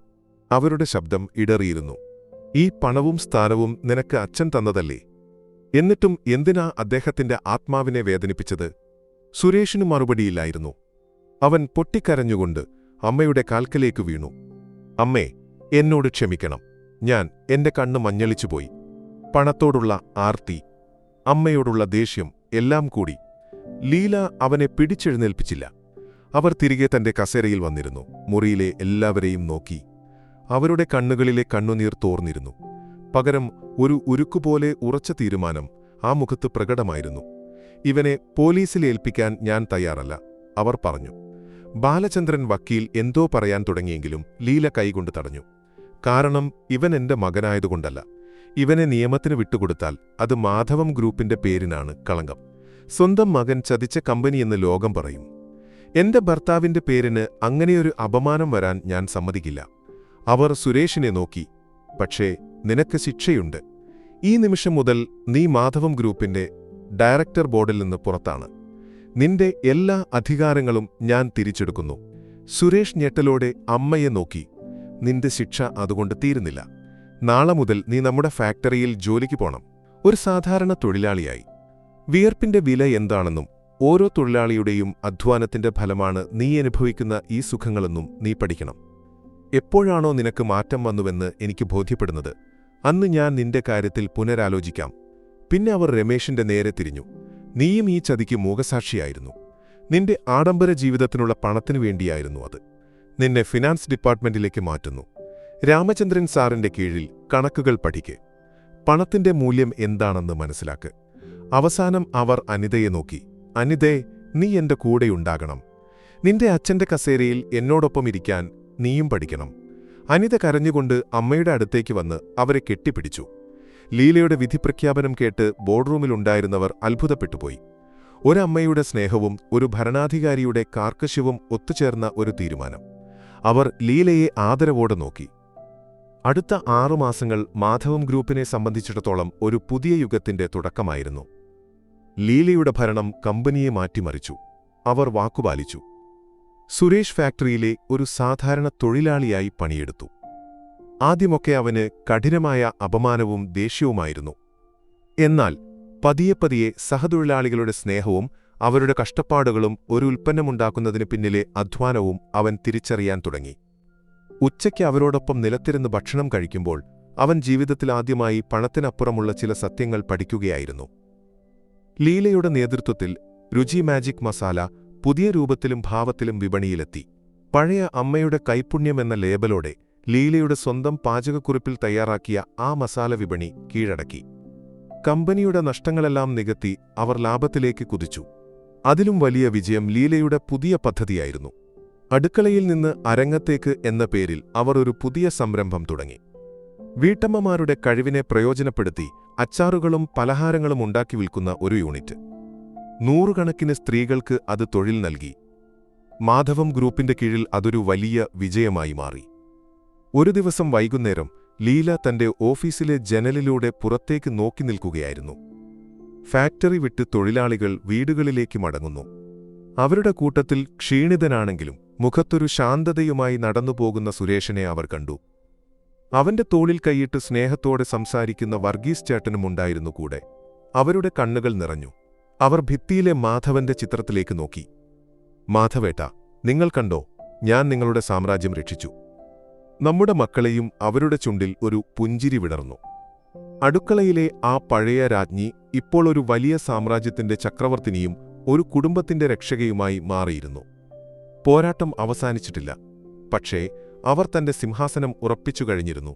അവരുടെ ശബ്ദം ഇടറിയിരുന്നു. ഈ പണവും സ്ഥാനവും നിനക്ക് അച്ഛൻ തന്നതല്ലേ? എന്നിട്ടും എന്തിനാ അദ്ദേഹത്തിന്റെ ആത്മാവിനെ വേദനിപ്പിച്ചത്? സുരേഷിനു മറുപടിയില്ലായിരുന്നു. അവൻ പൊട്ടിക്കരഞ്ഞുകൊണ്ട് അമ്മയുടെ കാൽക്കലേക്ക് വീണു. അമ്മേ, എന്നോട് ക്ഷമിക്കണം. ഞാൻ എന്റെ കണ്ണ് മഞ്ഞളിച്ചുപോയി. പണത്തോടുള്ള ആർത്തി, അമ്മയോടുള്ള ദേഷ്യം എല്ലാം കൂടി. ലീല അവനെ പിടിച്ചെഴുന്നേൽപ്പിച്ചില്ല. അവർ തിരികെ തന്റെ കസേരയിൽ വന്നിരുന്നു. മുറിയിലെ എല്ലാവരെയും നോക്കി. അവരുടെ കണ്ണുകളിലെ കണ്ണുനീർ തോർന്നിരുന്നു. പകരം ഒരു ഉരുക്കുപോലെ ഉറച്ച തീരുമാനം ആ മുഖത്ത് പ്രകടമായിരുന്നു. ഇവനെ പോലീസിൽ ഏൽപ്പിക്കാൻ ഞാൻ തയ്യാറല്ല, അവർ പറഞ്ഞു. ബാലചന്ദ്രൻ വക്കീൽ എന്തോ പറയാൻ തുടങ്ങിയെങ്കിലും ലീല കൈകൊണ്ട് തടഞ്ഞു. കാരണം ഇവൻ എന്റെ മകനായതുകൊണ്ടല്ല. ഇവനെ നിയമത്തിന് വിട്ടുകൊടുത്താൽ അത് മാധവം ഗ്രൂപ്പിന്റെ പേരിനാണ് കളങ്കം. സ്വന്തം മകൻ ചതിച്ച കമ്പനിയെന്ന് ലോകം പറയും. എന്റെ ഭർത്താവിന്റെ പേരിന് അങ്ങനെയൊരു അപമാനം വരാൻ ഞാൻ സമ്മതിക്കില്ല. അവർ സുരേഷിനെ നോക്കി. പക്ഷേ നിനക്ക് ശിക്ഷയുണ്ട്. ഈ നിമിഷം മുതൽ നീ മാധവം ഗ്രൂപ്പിന്റെ ഡയറക്ടർ ബോർഡിൽ നിന്ന് പുറത്താണ്. നിന്റെ എല്ലാ അധികാരങ്ങളും ഞാൻ തിരിച്ചെടുക്കുന്നു. സുരേഷ് ഞെട്ടലോടെ അമ്മയെ നോക്കി. നിന്റെ ശിക്ഷ അതുകൊണ്ട് തീരുന്നില്ല. നാളെ മുതൽ നീ നമ്മുടെ ഫാക്ടറിയിൽ ജോലിക്ക് പോണം, ഒരു സാധാരണ തൊഴിലാളിയായി. വിയർപ്പിന്റെ വില എന്താണെന്നും ഓരോ തൊഴിലാളിയുടെയും അധ്വാനത്തിന്റെ ഫലമാണ് നീ അനുഭവിക്കുന്ന ഈ സുഖങ്ങളെന്നും നീ പഠിക്കണം. എപ്പോഴാണോ നിനക്ക് മാറ്റം വന്നുവെന്ന് എനിക്ക് ബോധ്യപ്പെടുന്നത്, അന്ന് ഞാൻ നിന്റെ കാര്യത്തിൽ പുനരാലോചിക്കാം. പിന്നെ അവർ രമേശിന്റെ നേരെ തിരിഞ്ഞു. നീയും ഈ ചതിക്ക് മൂകസാക്ഷിയായിരുന്നു. നിന്റെ ആഡംബര ജീവിതത്തിനുള്ള പണത്തിനു വേണ്ടിയായിരുന്നു അത്. നിന്നെ ഫിനാൻസ് ഡിപ്പാർട്ട്മെന്റിലേക്ക് മാറ്റുന്നു. രാമചന്ദ്രൻ സാറിന്റെ കീഴിൽ കണക്കുകൾ പഠിക്ക്. പണത്തിന്റെ മൂല്യം എന്താണെന്ന് മനസ്സിലാക്ക്. അവസാനം അവർ അനിതയെ നോക്കി. അനിതേ, നീ എന്റെ കൂടെയുണ്ടാകണം. നിന്റെ അച്ഛന്റെ കസേരയിൽ എന്നോടൊപ്പം ഇരിക്കാൻ നീയും പഠിക്കണം. അനിത കരഞ്ഞുകൊണ്ട് അമ്മയുടെ അടുത്തേക്ക് വന്ന് അവരെ കെട്ടിപ്പിടിച്ചു. ലീലയുടെ വിധിപ്രഖ്യാപനം കേട്ട് ബോർഡ് റൂമിലുണ്ടായിരുന്നവർ അത്ഭുതപ്പെട്ടുപോയി. ഒരമ്മയുടെ സ്നേഹവും ഒരു ഭരണാധികാരിയുടെ കാർക്കശ്യവും ഒത്തുചേർന്ന ഒരു തീരുമാനം. അവർ ലീലയെ ആദരവോടെ നോക്കി. അടുത്ത 6 മാസങ്ങൾ മാധവം ഗ്രൂപ്പിനെ സംബന്ധിച്ചിടത്തോളം ഒരു പുതിയ യുഗത്തിന്റെ തുടക്കമായിരുന്നു. ലീലയുടെ ഭരണം കമ്പനിയെ മാറ്റിമറിച്ചു. അവർ വാക്കുപാലിച്ചു. സുരേഷ് ഫാക്ടറിയിലെ ഒരു സാധാരണ തൊഴിലാളിയായി പണിയെടുത്തു. ആദ്യമൊക്കെ അവന് കഠിനമായ അപമാനവും ദേഷ്യവുമായിരുന്നു. എന്നാൽ പതിയെ സഹതൊഴിലാളികളുടെ സ്നേഹവും അവരുടെ കഷ്ടപ്പാടുകളും ഒരു ഉൽപ്പന്നമുണ്ടാക്കുന്നതിന് പിന്നിലെ അധ്വാനവും അവൻ തിരിച്ചറിയാൻ തുടങ്ങി. ഉച്ചയ്ക്ക് അവരോടൊപ്പം നിലത്തിരുന്ന് ഭക്ഷണം കഴിക്കുമ്പോൾ അവൻ ജീവിതത്തിലാദ്യമായി പണത്തിനപ്പുറമുള്ള ചില സത്യങ്ങൾ പഠിക്കുകയായിരുന്നു. ലീലയുടെ നേതൃത്വത്തിൽ രുചി മാജിക് മസാല പുതിയ രൂപത്തിലും ഭാവത്തിലും വിപണിയിലെത്തി. പഴയ അമ്മയുടെ കൈപുണ്യമെന്ന ലേബലോടെ ലീലയുടെ സ്വന്തം പാചകക്കുറിപ്പിൽ തയ്യാറാക്കിയ ആ മസാല വിപണി കീഴടക്കി. കമ്പനിയുടെ നഷ്ടങ്ങളെല്ലാം നികത്തി അവർ ലാഭത്തിലേക്ക് കുതിച്ചു. അതിലും വലിയ വിജയം ലീലയുടെ പുതിയ പദ്ധതിയായിരുന്നു. അടുക്കളയിൽ നിന്ന് അരങ്ങത്തേക്ക് എന്ന പേരിൽ അവർ ഒരു പുതിയ സംരംഭം തുടങ്ങി. വീട്ടമ്മമാരുടെ കഴിവിനെ പ്രയോജനപ്പെടുത്തി അച്ചാറുകളും പലഹാരങ്ങളും ഉണ്ടാക്കി വിൽക്കുന്ന ഒരു യൂണിറ്റ്. 100 കണക്കിന് സ്ത്രീകൾക്ക് അത് തൊഴിൽ നൽകി. മാധവം ഗ്രൂപ്പിന്റെ കീഴിൽ അതൊരു വലിയ വിജയമായി മാറി. ഒരു ദിവസം വൈകുന്നേരം ലീല തന്റെ ഓഫീസിലെ ജനലിലൂടെ പുറത്തേക്ക് നോക്കി നിൽക്കുകയായിരുന്നു. ഫാക്ടറി വിട്ട് തൊഴിലാളികൾ വീടുകളിലേക്ക് മടങ്ങുന്നു. അവരുടെ കൂട്ടത്തിൽ ക്ഷീണിതനാണെങ്കിലും മുഖത്തൊരു ശാന്തതയുമായി നടന്നുപോകുന്ന സുരേഷിനെ അവർ കണ്ടു. അവന്റെ തോളിൽ കൈയിട്ട് സ്നേഹത്തോടെ സംസാരിക്കുന്ന വർഗീസ് ചേട്ടനുമുണ്ടായിരുന്നു കൂടെ. അവരുടെ കണ്ണുകൾ നിറഞ്ഞു. അവർ ഭിത്തിയിലെ മാധവന്റെ ചിത്രത്തിലേക്ക് നോക്കി. മാധവേട്ടാ, നിങ്ങൾ കണ്ടോ, ഞാൻ നിങ്ങളുടെ സാമ്രാജ്യം രക്ഷിച്ചു. നമ്മുടെ മക്കളെയും അവരുടെ ചുണ്ടിൽ ഒരു പുഞ്ചിരി വിടർന്നു. അടുക്കളയിലെ ആ പഴയ രാജ്ഞി ഇപ്പോൾ ഒരു വലിയ സാമ്രാജ്യത്തിന്റെ ചക്രവർത്തിനിയും ഒരു കുടുംബത്തിന്റെ രക്ഷകയുമായി മാറിയിരുന്നു. പോരാട്ടം അവസാനിച്ചിട്ടില്ല. പക്ഷേ അവർ തന്റെ സിംഹാസനം ഉറപ്പിച്ചു കഴിഞ്ഞിരുന്നു.